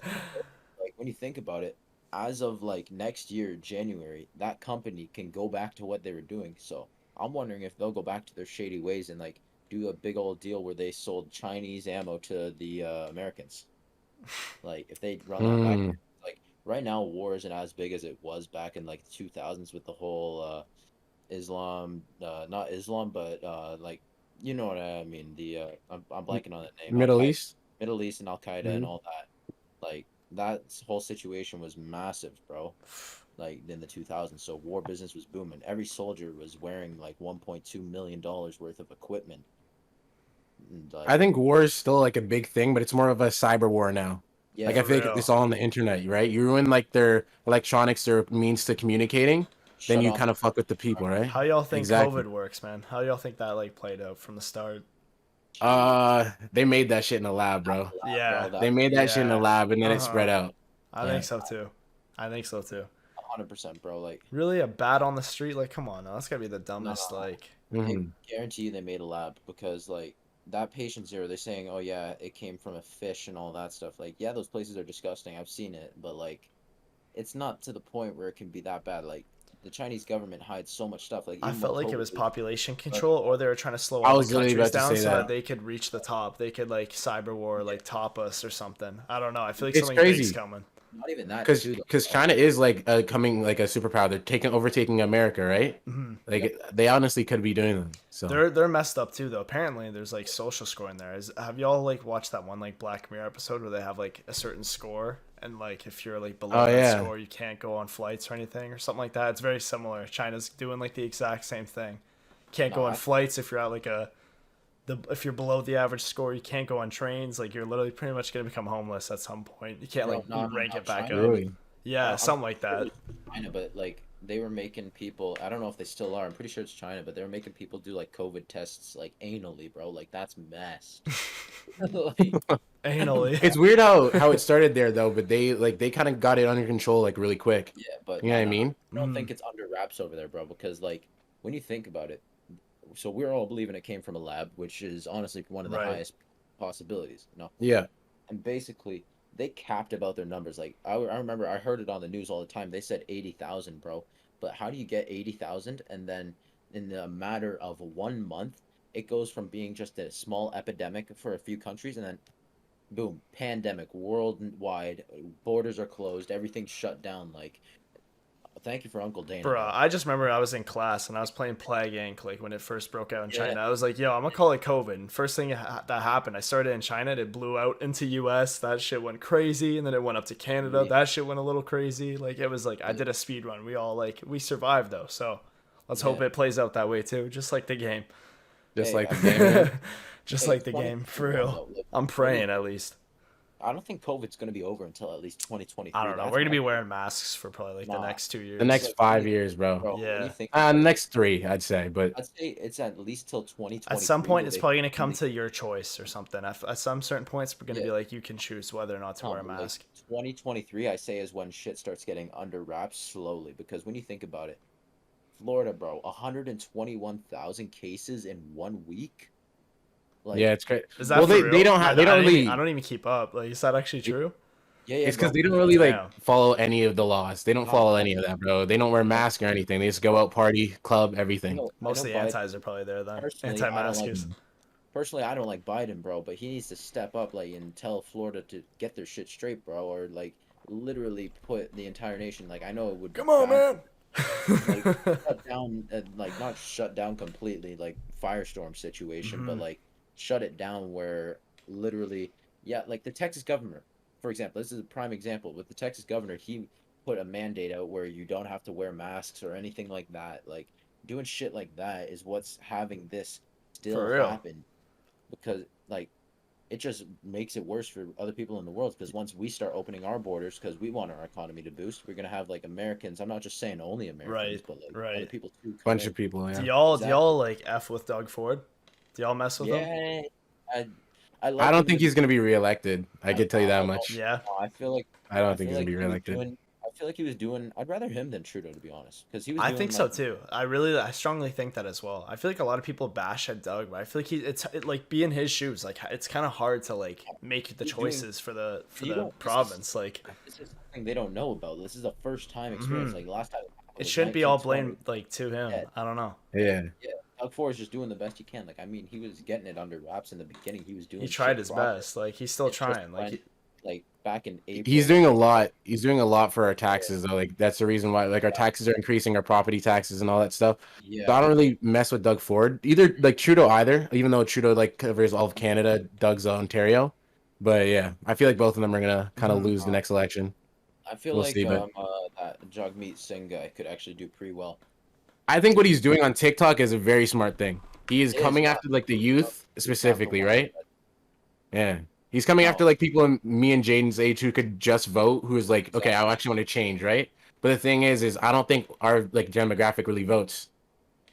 like when you think about it, as of like next year, January, that company can go back to what they were doing. So I'm wondering if they'll go back to their shady ways and like do a big old deal where they sold Chinese ammo to the Americans. Like if they run that back, Mm, like right now, war isn't as big as it was back in like the 2000s with the whole Islam, not Islam, but like you know what I mean. I'm blanking on the name. Al Middle Qaeda, East. Middle East, and Al Qaeda and Mhm. all that. Like that whole situation was massive, bro. Like in the 2000s, so war business was booming. Every soldier was wearing like 1.2 million dollars worth of equipment. And, I like think war is still like a big thing, but it's more of a cyber war now. yeah, Like I For think real. it's all on the internet, right? You ruin like their electronics, their means to communicating, then shut you off. kind of fuck with the people, right? How y'all think Exactly. COVID works, man? How y'all think that like played out from the start? They made that shit in the lab, bro. Yeah. They made that shit in the Yeah. lab, and then it Uh-huh. spread out. I Yeah. think so too. I think so too. 100%, bro. Like Really, a bat on the street? Like, come on, now. That's gotta be the no, dumbest. Like, I hmm guarantee you they made a lab because like that patient zero, they're saying, oh yeah, it came from a fish and all that stuff. Like yeah, those places are disgusting. I've seen it, but like it's not to the point where it can be that bad. Like the Chinese government hides so much stuff. Like I even felt when like it COVID was was- population control, or they were trying to slow I all the was literally countries about to down say so that that. they could reach the top. They could like cyber war, like top us or something. I don't know. I feel like It's something big's crazy. coming. not even that Because too. Though. because China is like coming like a superpower. They're overtaking America, right? Hmm. Like they honestly could be doing them. So They're messed up too, though. Apparently, there's like social scoring there. Have y'all like watched that one like Black Mirror episode where they have like a certain score and like if you're like below Oh, that yeah. score, you can't go on flights or anything or something like that. It's very similar. China's doing like the exact same thing. Can't go No, on I- flights if you're at like if you're below the average score. You can't go on trains. Like you're literally pretty much gonna become homeless at some point. You can't Bro, like no, rank it back China up. really, Yeah, I'm something like pretty that. sure it was China, but like they were making people. I don't know if they still are. I'm pretty sure it's China, but they were making people do like COVID tests like anally, bro. Like that's messed. Like, Anally. it's weird how it started there though. But they kind of got it under control like really quick. yeah, but You know what I no, mean? I don't Mm. think it's under wraps over there, bro. Because like when you think about it, so we're all believing it came from a lab, which is honestly one of the Right. highest possibilities. No, Yeah. and basically they capped about their numbers. Like I remember I heard it on the news all the time. They said 80,000, bro. But how do you get 80,000 and then in the matter of 1 month it goes from being just a small epidemic for a few countries and then boom, pandemic worldwide, borders are closed, everything's shut down. Like thank you for Uncle Dana. Bruh, bro. I just remember I was in class and I was playing Plague Inc. like when it first broke out in Yeah. China. I was like, yo, I'm gonna call it COVID. And first thing that happened, I started in China, it blew out into US. That shit went crazy, and then it went up to Canada. Yeah. That shit went a little crazy. Like it was like I did a speed run. We survived though. So let's hope Yeah. it plays out that way too, just like the game. Just Hey, like I the mean, game. Yeah. Just Hey, like the game, for 2021 real. though, like, I'm when you praying at least. I don't think COVID's gonna be over until at least I 2023. don't know. That's We're gonna my be wearing masks for probably like the nah. next 2 The years. next Like when 5 years, bro. bro, when you Yeah. think about it, Next 3, I'd say. But I'd say it's at least till At some 2023 point, where it's they probably gonna come really, to your choice or something. At some certain points, we're gonna yeah, be like, you can choose whether or not to no, wear a but like mask. 2023, I say is when shit starts getting under wraps slowly. Because when you think about it, Florida, bro, 121,000 cases in 1 week. yeah, Like, it's great. Is Well, that for they real? don't have they don't I really. don't even keep up. Like, is that actually true? yeah, yeah, It's because bro. they don't really like Damn. follow any of the laws. They don't No, follow no, any of that, bro. They don't wear no. masks or anything. They just go out, party, club, everything. I know Most of the Biden. antis are probably there then. Personally, I don't like. Anti-maskers. Personally, I don't like Biden, bro. But he needs to step up, like, and tell Florida to get their shit straight, bro, or like literally put the entire nation. Like, I know it would be Come on, bad, man. like shut down, like not shut down completely, like firestorm situation, but Mhm. like shut it down where literally, yeah, like the Texas governor, for example, this is a prime example. With the Texas governor, he put a mandate out where you don't have to wear masks or anything like that. Like doing shit like that is what's having this still For real. happen because like it just makes it worse for other people in the world because once we start opening our borders because we want our economy to boost, we're gonna have like Americans. I'm not just saying only Americans, Right. but like other Right. people too come Bunch in. of people, Do yeah. y'all Exactly. like F with Doug Ford? Do y'all mess with him? Yeah, I I I like don't him in think the he's gonna be reelected. I could tell you that I don't much. Yeah. know. I feel like I don't think he's gonna be he was reelected. doing. I feel like he was doing. I'd rather him than Trudeau to be honest, because he was I doing think so like too. I strongly think that as well. I feel like a lot of people bash at Doug, but I feel like like be in his shoes. Like it's kind of hard to like make the he was doing. choices for You the don't. province. Like, This is something they don't know about. This is a first time experience. mhm. Like last time it happened It was shouldn't be all 1920. blame like to him. Yeah, I don't know. Yeah. yeah. Doug Ford is just doing the best he can. Like I mean, he was getting it under wraps in the beginning. He was He doing tried shit his proper. best. Like he's still It's just trying. when, like back in He's April, doing a like lot. He's doing a lot for our yeah, taxes though. Like that's the reason why like our taxes are increasing, our property taxes and all that stuff. So I yeah, don't really mess with Doug Ford. Either like Trudeau either, even though Trudeau like covers all of Canada, Doug's Ontario. But yeah, I feel like both of them are gonna kind of Mhm. lose the next election. I feel We'll like see. But that Jagmeet Singh guy could actually do pretty well. I think what he's doing on TikTok is a very smart thing. He is It is, coming yeah. after like the So, youth he's not the specifically, one. right? Yeah. He's coming after No, like people in me and Jaden's age who could just vote, who is like, okay, I exactly. actually want to change, right? But the thing is I don't think our like demographic really votes.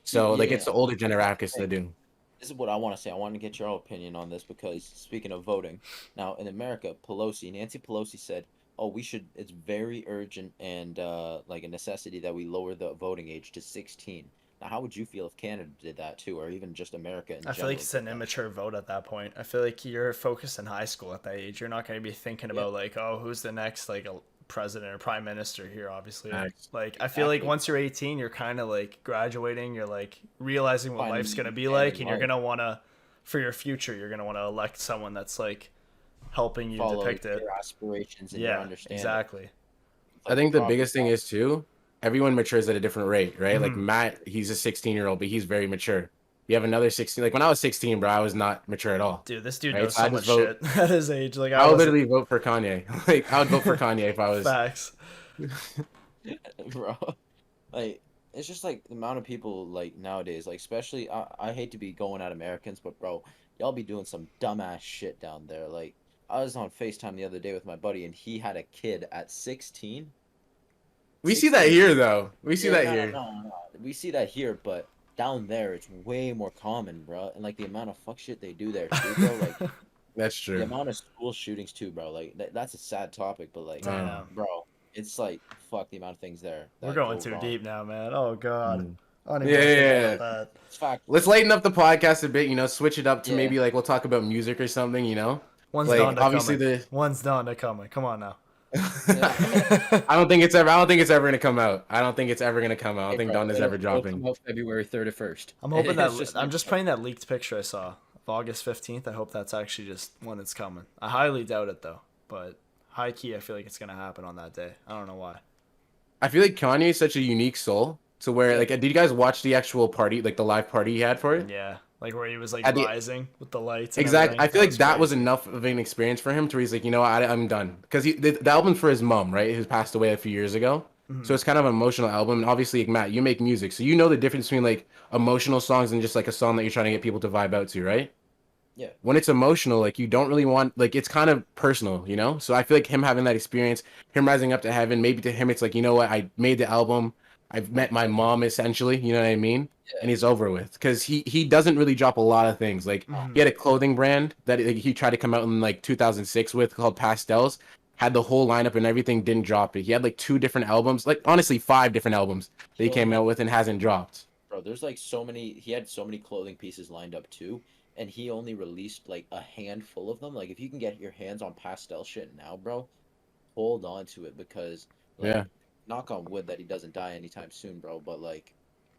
So like Yeah, it's the older this is the demographics that thing. do. This is what I want to say. I want to get your opinion on this because speaking of voting, now in America, Nancy Pelosi said, "Oh, we should. It's very urgent and like a necessity that we lower the voting age to 16." Now, how would you feel if Canada did that too, or even just America in I feel like general it's did an that? immature vote at that point. I feel like you're focused in high school at that age. You're not going to be thinking Yeah, about like, oh, who's the next like a president or prime minister here. Obviously, Facts. like I feel like exactly. once you're 18, you're kind of like graduating. You're like realizing what life's going to Finding be like, manly and you're life, gonna want to, for your future, you're gonna want to elect someone that's like helping you follow depict it. your aspirations and your Yeah, understanding. exactly. I Like think the proper biggest thing is too, everyone matures at a different rate, right? Like Hmm. Matt, he's a 16-year-old, but he's very mature. You have another 16. Like when I was 16, bro, I was not mature at all. Dude, this dude Right? knows So I so just much vote. shit at his age. Like I I would wasn't. literally vote for Kanye. Like I would vote for Kanye if I was. Facts. bro. Like it's just like the amount of people like nowadays, like especially I hate to be going at Americans, but bro, y'all be doing some dumbass shit down there. Like I was on FaceTime the other day with my buddy and he had a kid at 16. We see that 16? here, though. We see Yeah, that no, no, here. no, no. We see that here, but down there it's way more common, bro. And like the amount of fuck shit they do there too, bro. Like That's the true. amount of school shootings too, bro. Like that's a sad topic, but like, Uh, Damn. bro, it's like fuck the amount of things there We're that going go too wrong. deep now, man. Oh god. mm. I don't even Yeah, want to think yeah, about yeah. that. It's fact. Let's lighten up the podcast a bit. Switch it up to Yeah. maybe like we'll talk about music or something. One's Like Donda obviously coming. the. One's Donda coming. Come on now. I don't think it's ever. I don't think it's ever gonna come out. I don't think it's ever gonna come out. I don't Hey, think bro, Donda's ever it'll come dropping. out February 31st. I'm hoping that It's just I'm like just praying that leaked picture I saw of August 15th. I hope that's actually just when it's coming. I highly doubt it though, but high key I feel like it's gonna happen on that day. I don't know why. I feel like Kanye is such a unique soul to where yeah, like did you guys watch the actual party, like the live party he had for it? Yeah, like where he was like At the rising with the lights and exact, everything. I feel That like was that was crazy. enough of an experience for him to where he's like, you know what, I'm done because the album's for his mom, right? Who passed away a few years ago. So Mhm. it's kind of an emotional album. And obviously, like, Matt, you make music, so you know the difference between like emotional songs and just like a song that you're trying to get people to vibe out to, right? Yeah. when it's emotional, like you don't really want, like it's kind of personal, you know. So I feel like him having that experience, him rising up to heaven, maybe to him it's like, you know what, I made the album, I've met my mom essentially, you know what I mean, Yeah. and he's over with because he doesn't really drop a lot of things. Like he had a clothing brand that like, he tried to come out in like 2006 with called Pastels. Had the whole lineup and everything, didn't drop it. He had like 2 different albums, like honestly 5 different albums that he He only came had, out with and hasn't dropped. bro, there's like so many. He had so many clothing pieces lined up too, and he only released like a handful of them. Like if you can get your hands on pastel shit now, bro, hold on to it because like Yeah, knock on wood that he doesn't die anytime soon, bro. But like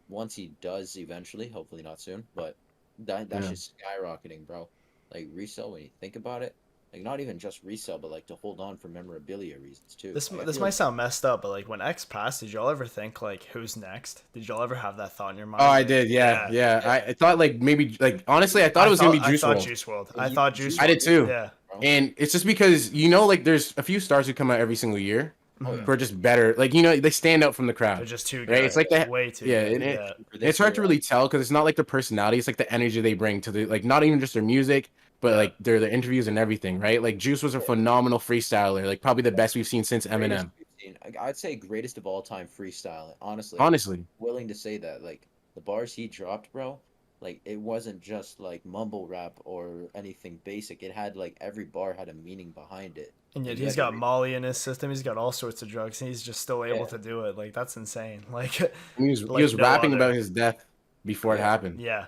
once he does eventually, hopefully not soon, but that's yeah. just skyrocketing, bro. Like resale when you think about it, like not even just resale, but like to hold on for memorabilia reasons too. This Like I this feel might like sound messed up, but like when X passed, did y'all ever think like who's next? Did y'all ever have that thought in your Oh, mind? I Like, did. Yeah, yeah, yeah. yeah, I thought like maybe like honestly, I thought it was gonna be I Juice thought WRLD. Juice World. yeah, I thought Juice I World. did too. yeah, Yeah. bro. And it's just because you know, like there's a few stars who come out every single year Oh Mhm. yeah. who are just better. Like you know, they stand out from the They're crowd, just too right? good. It's like that. Way too Yeah, good. and Yeah. For it's this hard to era, really tell because it's not like their personality; it's like the energy they bring to the like not even just their music, but Yeah. like their interviews and everything, right? Like Juice was a yeah, phenomenal freestyler, like probably the best we've seen since greatest Eminem. we've seen. I'd say greatest of all time freestyle. Honestly, Honestly, willing to say that. Like the bars he dropped, bro. Like it wasn't just like mumble rap or anything basic. It had like every bar had a meaning behind it. And Like yet you he's had to got read. Molly in his system. He's got all sorts of drugs, and he's just still able Yeah, to do it. Like that's insane. Like, he like was no rapping about other. his death before it yeah, happened. Yeah.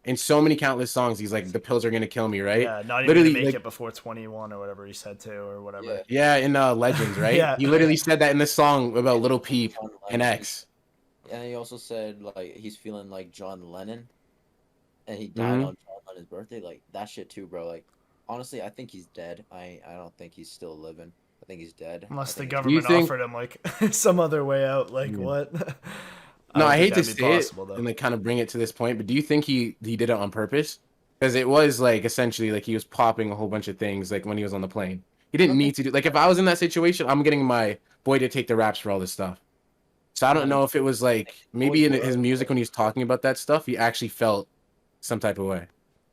In so many countless songs, he's like, "The pills are gonna kill me," right? Yeah. Not even gonna Literally, make like, it before 21 or whatever he said to or yeah, whatever. yeah, in Legends, right? Yeah. He yeah. literally said that in this song about Little Peep John and Lennon. X. And he also said like he's feeling like John Lennon, and he died Hmm. on John Lennon's birthday. Like that shit too, bro. Like honestly, I think he's dead. I don't think he's still living. I think he's dead. I Unless the think it's Do you government think? offered him like some other way out. Like Yeah. what? I No, don't I think hate to that'd be say it possible though. and like kind of bring it to this point, but do you think he did it on purpose? Because it was like essentially like he was popping a whole bunch of things like when he was on the plane. He I didn't don't need think to do like if I was in that situation, I'm getting my boy to take the raps for all this stuff. So I don't no, know if it was like boys maybe in were his music when he was talking about that stuff, he actually felt some type of way.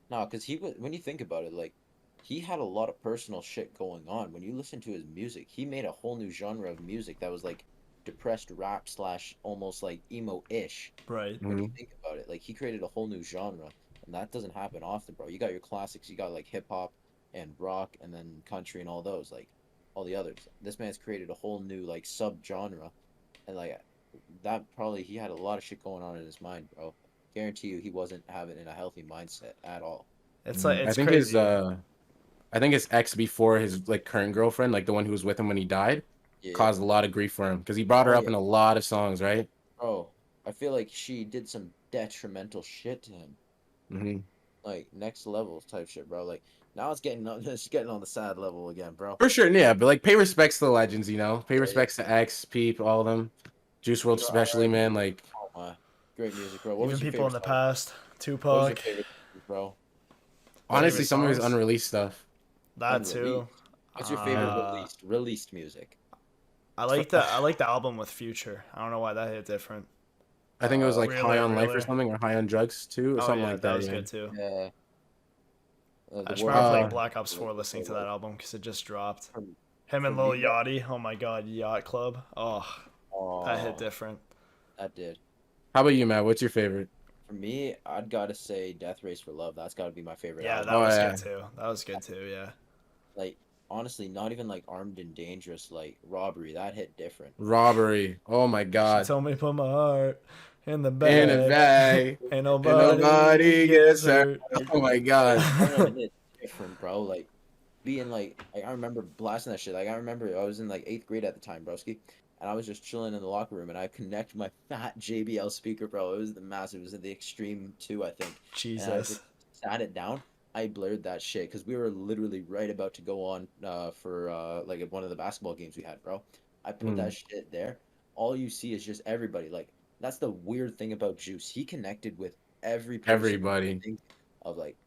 no, because he was when you think about it, like he had a lot of personal shit going on. When you listen to his music, he made a whole new genre of music that was like depressed rap slash almost like emo-ish. Right. When you Hmm. think about it, like he created a whole new genre, and that doesn't happen often, bro. You got your classics, you got like hip hop and rock, and then country and all those, like all the others. This man's created a whole new like sub-genre, and like that probably he had a lot of shit going on in his mind, bro. Guarantee you, he wasn't having in a healthy mindset at all. It's like I it's think his crazy. I think his ex before his like current girlfriend, like the one who was with him when he died, Yeah. caused a lot of grief for him because he brought her Oh up yeah, in a lot of songs, right? bro. I feel like she did some detrimental shit to him, Hmm. like next level type shit, bro. Like now it's getting on, it's getting on the sad level again, bro. For sure, yeah, but like pay respects to the legends, you know. Pay Yeah, yeah. respects to X, Peep, all of them. Juice World You know, especially, man. Like oh my, great music, bro. What Even was your people in favorite the song? past, What was your Tupac, favorite, bro? honestly, favorite some of his songs. unreleased stuff. That too. Unreleased. What's your favorite Yeah. released music? I like the album with Future. I don't know why that hit different. I think it was like High Realer, on Life or realer. something, or High on Drugs too, or Oh something yeah, like that that. was Yeah. good too. Yeah, I the just world. remember playing Uh, Black Ops 4 listening to that album because it just dropped. For, Him for and Lil me, bro. Yachty. Oh my god, Yacht Club. Oh, that hit Oh, different. that did. How about you, Matt? What's your favorite? For me, I'd gotta say Death Race for Love. That's gotta be my favorite Yeah, album. that Oh was yeah, good too. That was good too. Yeah. Like honestly, not even like Armed and Dangerous, like Robbery. That hit different. Robbery. Oh my She God. told me put my heart in the In a bag. bag, Ain't and nobody nobody gets gets hurt. hurt. Oh my That God. song hit different, bro. Like being like I remember blasting that shit. Like I remember I was in like eighth grade at the time, broski, and I was just chilling in the locker room, and I connect my fat JBL speaker, bro. It was the massive. It was the Extreme 2, I think, and I Jesus. just sat it down. I blurred that shit because we were literally right about to go on for like one of the basketball games we had, bro. I put Mm, that shit there. All you see is just everybody. Like that's the weird thing about Juice. He connected with every person you everybody. think of, like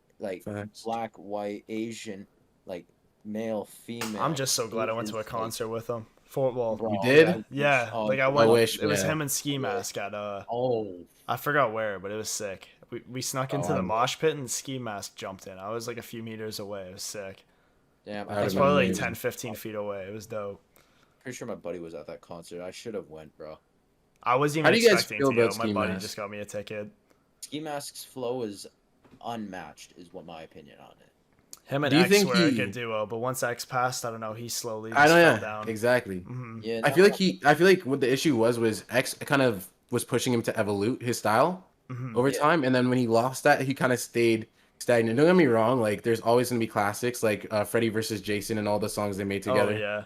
Facts. black, white, Asian, like male, I'm female, just so glad I went to a ages, like concert with him. For well, You bro, did? that yeah, oh like I you I went. love wish, It was yeah. him and Ski yeah. Mask at Oh I forgot where, but it was sick. We snuck Oh, into the I'm- mosh pit and Ski Mask jumped in. I was like a few meters away. It was sick. Damn, That I was would've been probably like amazing. 10, 15 feet away. It was dope. pretty sure my buddy was at that concert. I should have went, bro. I wasn't How even do you guys expecting feel to go. about My Ski buddy Mask? just got me a ticket. Ski Mask's flow is unmatched, is what my opinion on it. Him and Do you X think were a he- good duo, but once X passed, I don't know. He slowly I just don't fell know. down. Exactly. Hmm. Yeah, I no, feel like I feel like what the issue was X kind of was pushing him to evolve his style Hmm. over Yeah. time, and then when he lost that, he kind of stayed stagnant. Don't get me wrong, like there's always gonna be classics like Freddy versus Jason and all the songs they made together. Oh yeah.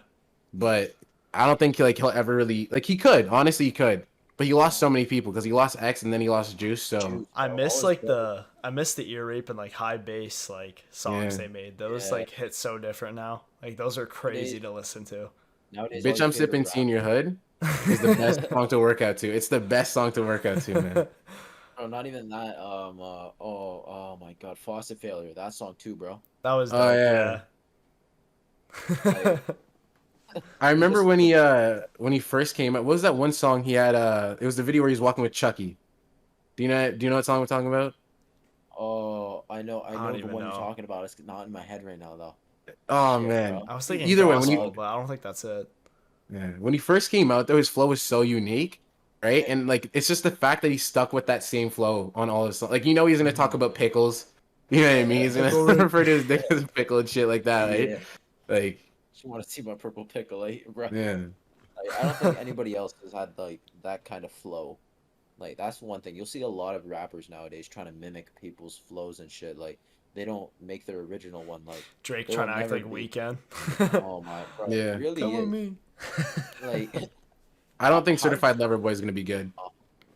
But I don't think he'll ever really like he could honestly he could, but he lost so many people because he lost X and then he lost Juice. So Juice, I bro, miss always like better. I miss the ear rape and like high bass like songs Yeah. they made. Those Yeah. like hit so different now. Like those are crazy to listen to. Nowadays, all bitch, your I'm favorite sipping rap- Senior Hood is the best song to work out to. It's the best song to work out to, man. Bro, not even that. Oh my God, Faucet Failure. That song too, bro. That was Oh, dope. yeah. Yeah. I remember Just- when he first came out. What was that one song he had? It was the video where he's walking with Chucky. Do you know what song we're talking about? Oh, I know don't the even one you're know. talking about. It's not in my head right now though. Oh Shit, man. bro. I was thinking Either way, gospel, but I don't think that's it. Yeah, when he first came out, though, his flow was so unique, right? And like, it's just the fact that he stuck with that same flow on all his songs. Like, he's gonna talk about pickles. You know what I mean? He's gonna Pickle Rick. refer to his dick as a pickle and shit like that, right? Yeah. Like, Just want to see my purple pickle, bro. yeah. Like, I don't think anybody else has had like that kind of flow. Like that's one thing. You'll see a lot of rappers nowadays trying to mimic people's flows and shit. Like they don't make their original one. Like Drake There trying will to act never like be- Weekend. oh my, bro, Yeah. it really Come is. on me. Like I don't think How- Certified Lover Boy is gonna be good.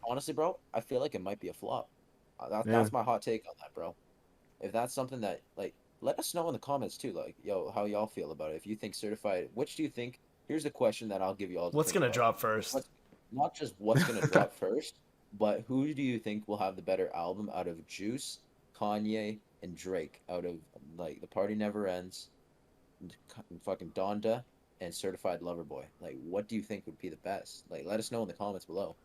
honestly, bro, I feel like it might be a flop. Yeah. That's my hot take on that, bro. If that's something that like, let us know in the comments too. Like, yo, how y'all feel about it? If you think Certified, which do you think? Here's the question that I'll give you all. To What's think gonna about. drop first? What's- Not just what's gonna drop first, but who do you think will have the better album out of Juice, Kanye, and Drake? Out of like The Party Never Ends, fucking Donda, and Certified Lover Boy. Like, what do you think would be the best? Like, let us know in the comments below.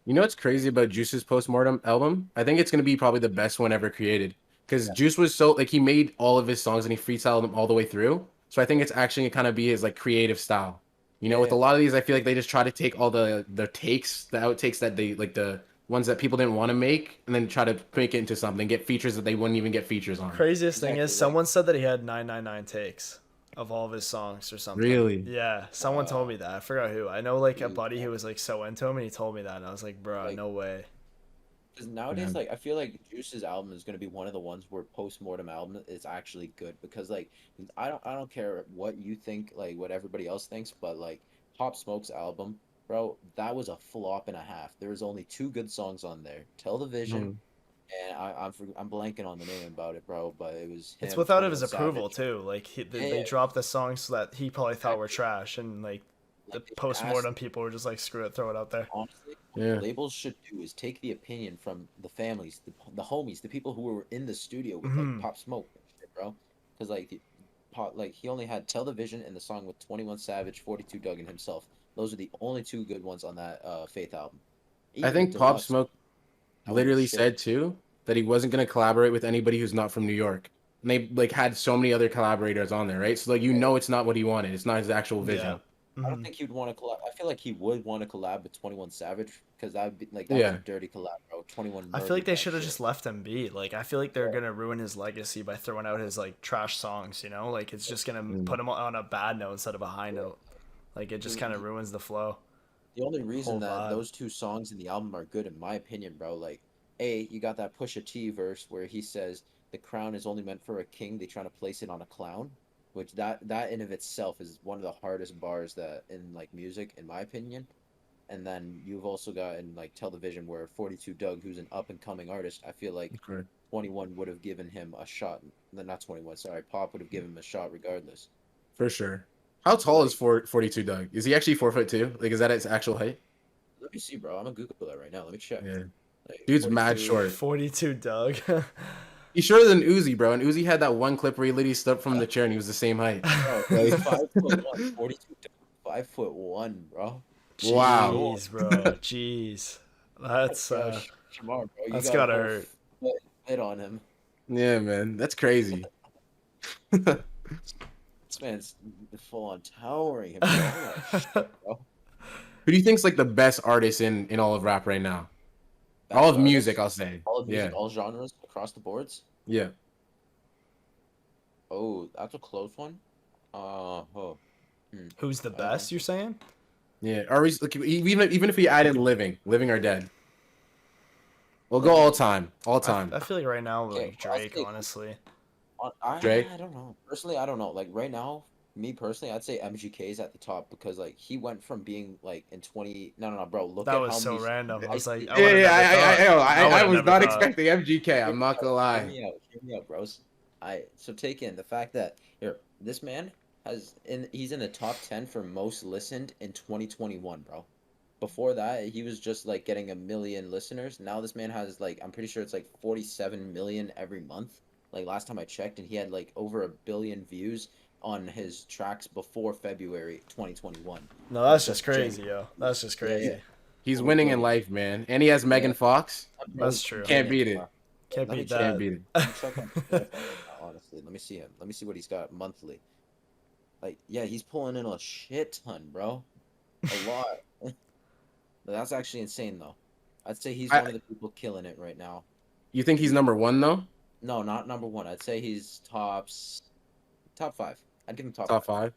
You know what's crazy about Juice's postmortem album? I think it's gonna be probably the best one ever created. Because Yeah. Juice was so like he made all of his songs and he freestyled them all the way through. So I think it's actually gonna kind of be his like creative style. You know, Yeah, with a yeah. lot of these, I feel like they just try to take all the outtakes that they like the ones that people didn't want to make, and then try to make it into something, get features that they wouldn't even get features on. Craziest thing Exactly, is like- someone said that he had 999 takes of all of his songs or something. Really? Yeah, someone Wow. told me that. I forgot who. I know like a Dude, buddy who was like so into him and he told me that and I was like, bro, Like- no way. Because nowadays, Yeah. like, I feel like Juice's album is gonna be one of the ones where postmortem album is actually good because, like, I don't care what you think, like, what everybody else thinks, but like, Pop Smoke's album, bro, that was a flop and a half. There was only two good songs on there: "Tell the Vision" and I'm blanking on the name about it, bro, but it was. It's him, without his 21 approval Savage. too. Like Yeah, they yeah. dropped the songs that he probably thought were Exactly. trash and like the Like, they post-mortem asked- people were just like, screw it, throw it out there. Honestly, what Yeah. labels should do is take the opinion from the families, the homies, the people who were in the studio with Mhm. like Pop Smoke, and shit, bro. Because like like he only had Television and the song with 21 Savage, 42 Doug, and himself. Those are the only two good ones on that Faith album. I Even think the Pop Deluxe, Smoke that was literally shit. said too that he wasn't gonna collaborate with anybody who's not from New York. And they like had so many other collaborators on there, right? So like it's not what he wanted. It's not his actual vision. Yeah. I don't Mhm. think he'd want to collab. I feel like he would want to collab with 21 Savage because that would be like that Yeah. was a dirty collab, bro. 21. I feel like murdered they that should have shit. just left him be. Like I feel like they're gonna ruin his legacy by throwing out his like trash songs. You know, like it's just gonna put him on a bad note instead of a high note. Like it just kind of ruins the flow. The only reason whole that vibe. those two songs in the album are good, in my opinion, bro, like, you got that Pusha T verse where he says the crown is only meant for a king. They trying to place it on a clown, which that in of itself is one of the hardest bars that in like music, in my opinion. And then you've also got in like Television where 42 Doug, who's an up and coming artist, I feel like Correct. 21 would have given him a shot. Not 21, sorry, Pop would have given him a shot regardless. For sure. How tall is 42 Doug? Is he actually 4'2"? Like, is that his actual height? Let me see, bro. I'm gonna Google that right now. Let me check. Yeah. Like, Dude's mad 42 short. 42 Doug. He's shorter than Uzi, bro. And Uzi had that one clip where he literally stood up from the chair and he was the same height. Bro, he's 5'1", 42, 5'1", bro. Wow. Jeez, bro. Jeez. That's Shamar, bro, you that's got a gotta whole hurt. hit on him. Yeah, man, that's crazy. This man's full on towering him, bro. I'm like, shit, bro. Who do you think's like the best artist in all of rap right now? All Best of music, artist, I'll say. all of Yeah, music, all genres across the boards. yeah, Oh, that's a close one. Oh. Hmm. Who's the Uh, best? You're saying? yeah. Or like, even if we add in living or dead, we'll go all living. time, all time. I feel like right now Okay, like I'll Drake, say honestly. Drake. I don't know. Personally, I don't know. Like right now, me personally, I'd say MGK is at the top because like he went from being like in 20. No, bro. Look That at was how so many. random. I was like, I Yeah, would have yeah. never thought. I would I have was never not thought. expecting MGK. I'm not gonna lie. Hear me out, bros. So take in the fact that here this man he's in the top 10 for most listened in 2021, bro. Before that, he was just like getting 1 million listeners. Now this man has like I'm pretty sure it's like 47 million every month. Like last time I checked, and he had like over 1 billion views on his tracks before February 2021. No, Like that's just just crazy, January. yo. That's just Yeah, yeah, crazy. He's over a winning in billion. life, man, and he has Yeah, Megan Fox. that That's bro's true. Can't winning, beat it. bro. Can't Let me beat check. Can't that. beat it. Let me check on Spotify right now, honestly. Let me see him. Let me see what he's got monthly. Like, yeah, he's pulling in a shit ton, bro. A lot. That's actually insane, though. I'd say he's one I of the people killing it right now. You think he's number one though? No, not number one. I'd say he's top five. I'd give him top Top five. five.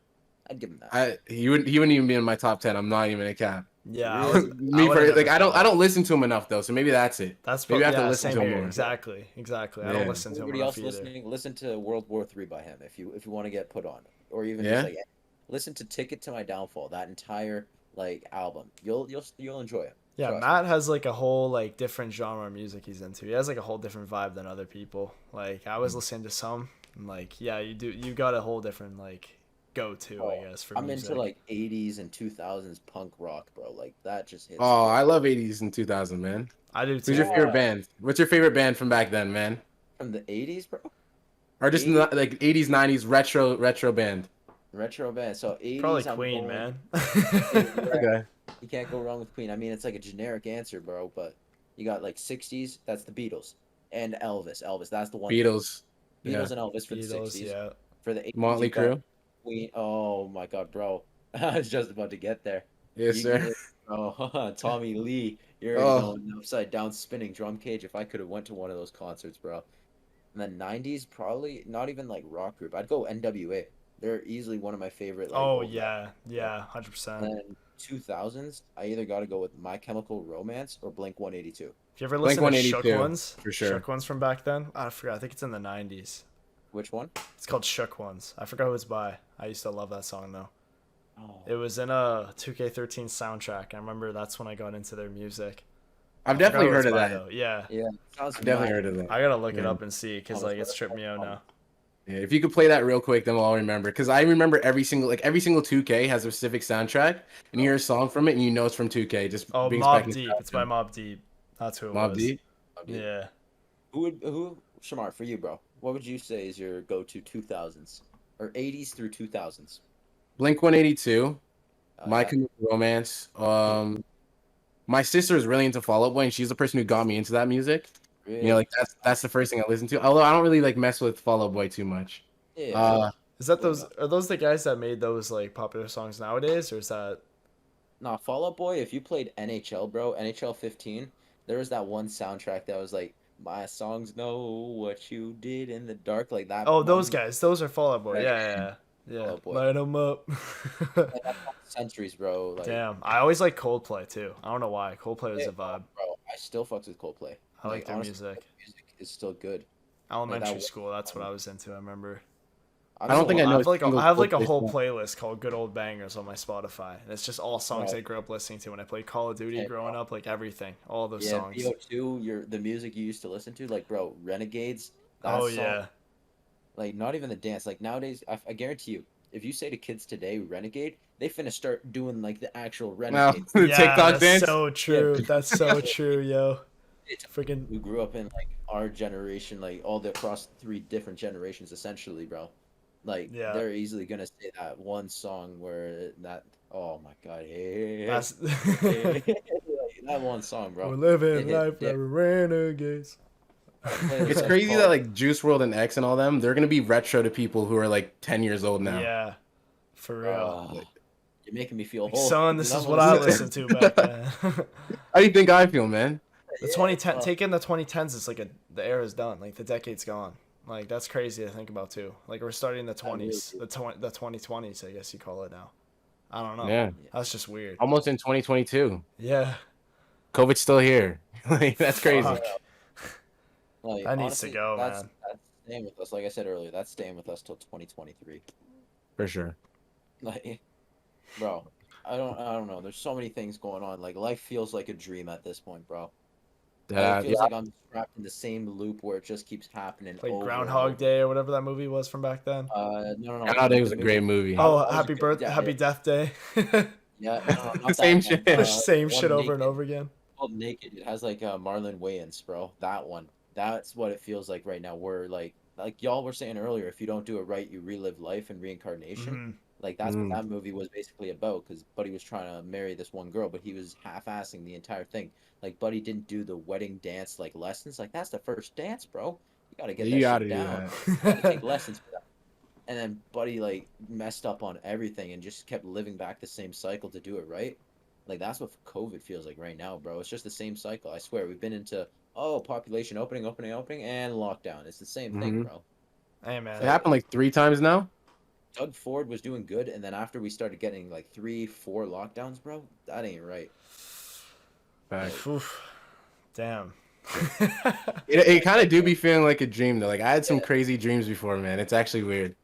I'd give him that. He wouldn't even be in my top 10. I'm not even a cap. Yeah, Really? I Me would have for like never I thought. don't listen to him enough though, so maybe that's it. That's Maybe I have to yeah, listen same to him here. more. Exactly, exactly. I don't Yeah. listen to him Everybody enough else either. listening, listen to World War III by him if you want to get put on, or even just Yeah. like listen to Ticket to My Downfall. That entire like album, you'll enjoy it. Yeah, Trust me. Matt has like a whole like different genre of music he's into. He has like a whole different vibe than other people. Like I was listening to some, and like yeah, you got a whole different like go to, I Oh, guess, for I'm into music. like 80s and 2000s punk rock, bro. Like that just hits Oh, I different. love 80s and 2000, man. I do Who's your too. favorite Yeah, band? What's your favorite band from back then, man? from the 80s, bro. Or just 80s not, like 80s, 90s retro band? retro band. So Probably 80s, I'm Queen, going. man. Yeah, Okay. you can't go wrong with Queen. I mean, it's like a generic answer, bro. But you got like 60s. That's the Beatles and Elvis. Elvis, that's the one thing. Beatles. Yeah. Beatles and Elvis for the Beatles, 60s. yeah. For the 80s, Motley you got Crue. Queen. Oh my God, bro. I was just about to get there. Yes, sir. Oh, Tommy Lee. You're already Oh, going upside down spinning drum cage. If I could have went to one of those concerts, bro. And then 90s, probably not even like rock group. I'd go NWA. They're easily one of my favorite like Oh old rap. yeah, yeah, 100%. And then 2000s, I either got to go with My Chemical Romance or Blink 182. If you ever Blink listen to Shook 182 Ones, for sure. Shook Ones from back then, I forgot. I think it's in the 90s. Which one? It's called Shook Ones. I forgot who it's by. I used to love that song though. It Oh, was in a 2K13 soundtrack. I remember that's when I got into their music. I've I forgot definitely who heard it's of by, that. though. Yeah, yeah. Sounds I've definitely mad. heard of that. I gotta look it Yeah. up and see because Thomas, like what it's the tripped fuck me out Thomas? now. Yeah, if you could play that real quick, then we'll all remember. Because I remember every single 2K has a specific soundtrack, and you hear a song from it, and you know it's from 2K. Just Oh, being Mob specking Deep. It's by Mob Deep. That's who it Mob was. Deep. Oh, dude. Yeah. Who Shamar, for you, bro? What would you say is your go-to 2000s or 80s through 2000s? Blink 182. My Yeah. Chemical Romance. Yeah. My sister is really into Fall Out Boy, and she's the person who got me into that music. You know, Really? like that's the first thing I listen to. Although I don't really like mess with Fall Out Boy too much. Yeah, fair Uh, enough. Is that Fair those? enough. Are those the guys that made those like popular songs nowadays, or is that? Nah, Fall Out Boy, if you played NHL, bro, NHL 15, there was that one soundtrack that was like, my songs know what you did in the dark, like that Oh, those one. guys. Those are Fall Out Boy. Right, Yeah, yeah, yeah. Fall Out Boy. Light 'em up. And that's centuries, bro. Like, Damn, I always like Coldplay too. I don't know why. Coldplay was yeah, a vibe. bro, I still fucks with Coldplay. I like Like, their honestly, music. their music is still good. Like that Elementary one school, that's what song. I was into. I remember. I don't think I I know a have like single I have like a Coldplay whole song. playlist called Good Old Bangers on my Spotify. And it's just all songs I Bro, grew up listening to when I played Call of Duty okay, growing bro. up, like everything, all those Yeah, songs. VO2, the music you used to listen to, like, bro, Renegades, that Oh song, yeah, like, not even the dance. Like, nowadays, I guarantee you, if you say to kids today, Renegade, they finna start doing, like, the actual Well, Renegades. the yeah, TikTok that's dance. so Yeah, true. That's so true, yo. it's Freaking who grew up in, like, our generation, like, all the across 3 different generations, essentially, bro. Like, yeah. they're easily gonna say that one song where that, oh my God, hey, That's hey, hey, like, that one song, we're bro. It living hit life like different. renegades. It's crazy that like Juice World and X and all them, they're gonna be retro to people who are like 10 years old now. Yeah, for real. You're making me feel Like, old. son, this You is know what I'm I gonna say? listened to back then. How do you think I feel, man? The 2010, taking the 2010s is like the era's done. Like the decade's gone. Like that's crazy to think about too. Like we're starting the 20s, the 2020s, I guess you call it now. I don't know. Yeah, That's just weird. almost in 2022. Yeah. COVID's still here. Like that's crazy. Fuck. Like, That needs honestly, to go, that's, man. That's staying with us. Like I said earlier, that's staying with us till 2023. For sure. Like, bro, I don't know. There's so many things going on. Like, life feels like a dream at this point, bro. It feels like I'm trapped in the same loop where it just keeps happening. Like over and Groundhog over. Day or whatever that movie was from back then. No. Groundhog Day was a great movie. Oh, was Happy good. Birth, Yeah, Happy yeah. Death Day. Yeah, no, not Same that one. shit. Same One shit over and Naked. over again. Called Naked. It has like Marlon Wayans, bro. That one. That's what it feels like right now. We're like y'all were saying earlier. If you don't do it right, you relive life and reincarnation. Mhm. Like that's what that movie was basically about. Because Buddy was trying to marry this one girl, but he was half-assing the entire thing. Like Buddy didn't do the wedding dance like lessons. Like that's the first dance, bro. You gotta get You that gotta shit do down. that. You gotta take lessons for that. And then Buddy like messed up on everything and just kept living back the same cycle to do it right. Like that's what COVID feels like right now, bro. It's just the same cycle. I swear we've been into population opening, and lockdown. It's the same thing, bro. Hey man. It happened like 3 times now. Doug Ford was doing good, and then after we started getting like 3-4 lockdowns, bro, that ain't right. Facts. Oof. Damn. It kind of do be feeling like a dream though. Like I had some crazy dreams before, man. It's actually weird.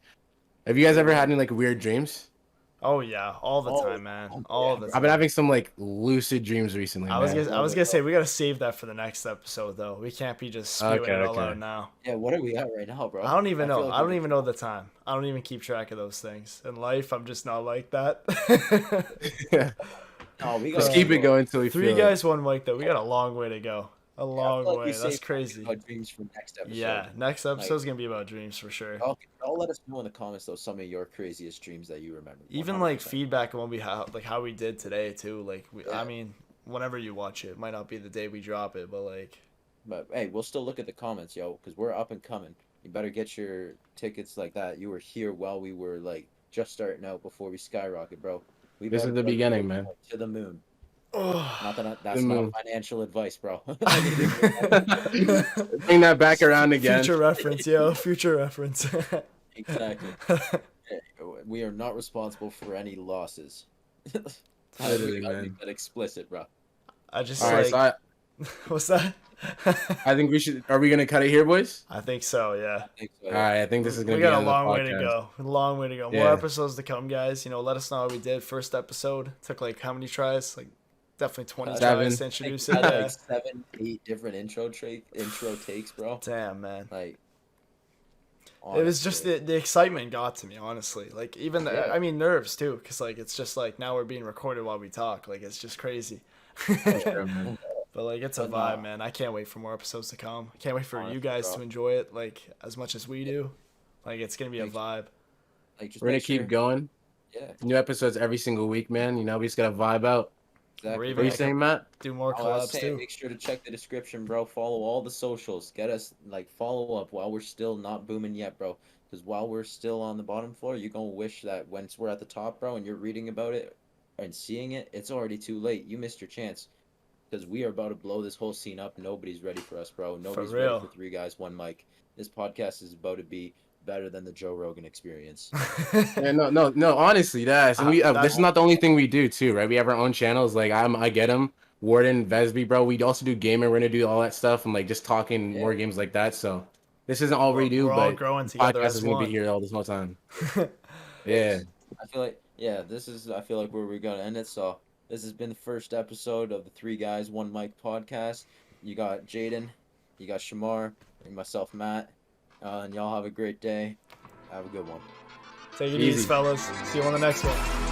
Have you guys ever had any like weird dreams? Oh yeah, all the time, man. All the time. I've been having some like lucid dreams recently. I was man. gonna say we gotta save that for the next episode though. We can't be just spewing it all out now. Yeah, what are we at right now, bro? I don't even feel know. like I we've don't even know the time. I don't even keep track of those things. In life, I'm just not like that. No, we Just gotta keep it go. going until we Three feel guys, one mic though. We got a long way to go. A I long feel like we way. That's saved crazy. about dreams for next episode. Yeah, next episode's gonna be about dreams for sure. I'll let us know in the comments though some of your craziest dreams that you remember. Even like 100%. feedback on what we like how we did today too. Like Yeah. I mean, whenever you watch it, might not be the day we drop it, but like But hey, we'll still look at the comments, yo, because we're up and coming. You better get your tickets like that. You were here while we were like just starting out before we skyrocket, bro. We This is better the go beginning, man. To the moon. oh. Not that that's The not moon. financial advice, bro. Bring that back around again. Future reference, yo. Future reference. Exactly. We are not responsible for any losses. Literally, We gotta man. make that explicit, bro. I just All right, like so what's that? I think we should. Are we gonna cut it here, boys? I think so, yeah. I think so, All yeah. right, I think this is gonna We be got a on the long way to podcast. go. A long way to go. More Yeah. episodes to come, guys. You know, let us know how we did. First episode took like how many tries? Like definitely 20 7. tries to I introduce think it. we had Yeah. like 7-8 different intro takes, bro. Damn, man. Like, It was just honestly. the excitement got to me, honestly. Like even the, Yeah. I mean nerves too, because like it's just like now we're being recorded while we talk. Like it's just crazy. Sure, man. But like it's a But, vibe, nah. man. I can't wait for more episodes to come. I can't wait for you Honestly, guys bro. to enjoy it like as much as we do. Like it's gonna be a Thanks. vibe. Like, just We're gonna make keep sure- going. Yeah, New episodes every single week, man. You know, we just gotta vibe out. exactly. even What are you like saying, Matt? Do more I was collabs saying, too. make sure to check the description, bro. Follow all the socials. Get us follow up while we're still not booming yet, bro. Because while we're still on the bottom floor, you're gonna wish that once we're at the top, bro, and you're reading about it and seeing it, it's already too late. You missed your chance. Because we are about to blow this whole scene up. Nobody's ready for us, bro. Nobody's real. ready for 3 guys, 1 mic. This podcast is about to be better than the Joe Rogan experience. Yeah, no. Honestly, that's and this is not the only thing we do too, right? We have our own channels. Like I get them, Warden, Vesby, bro. We also do gamer. We're gonna do all that stuff and like just talking more games like that. So this isn't all we do, We're all but growing together podcast as is gonna one. be here all this whole time. Yeah. I feel like, I feel like where we're going to end it. So this has been the first episode of the 3 guys, 1 mic podcast. You got Jaden, you got Shamar, and myself, Matt. And y'all have a great day. Have a good one. Take it Easy. easy, fellas. See you on the next one.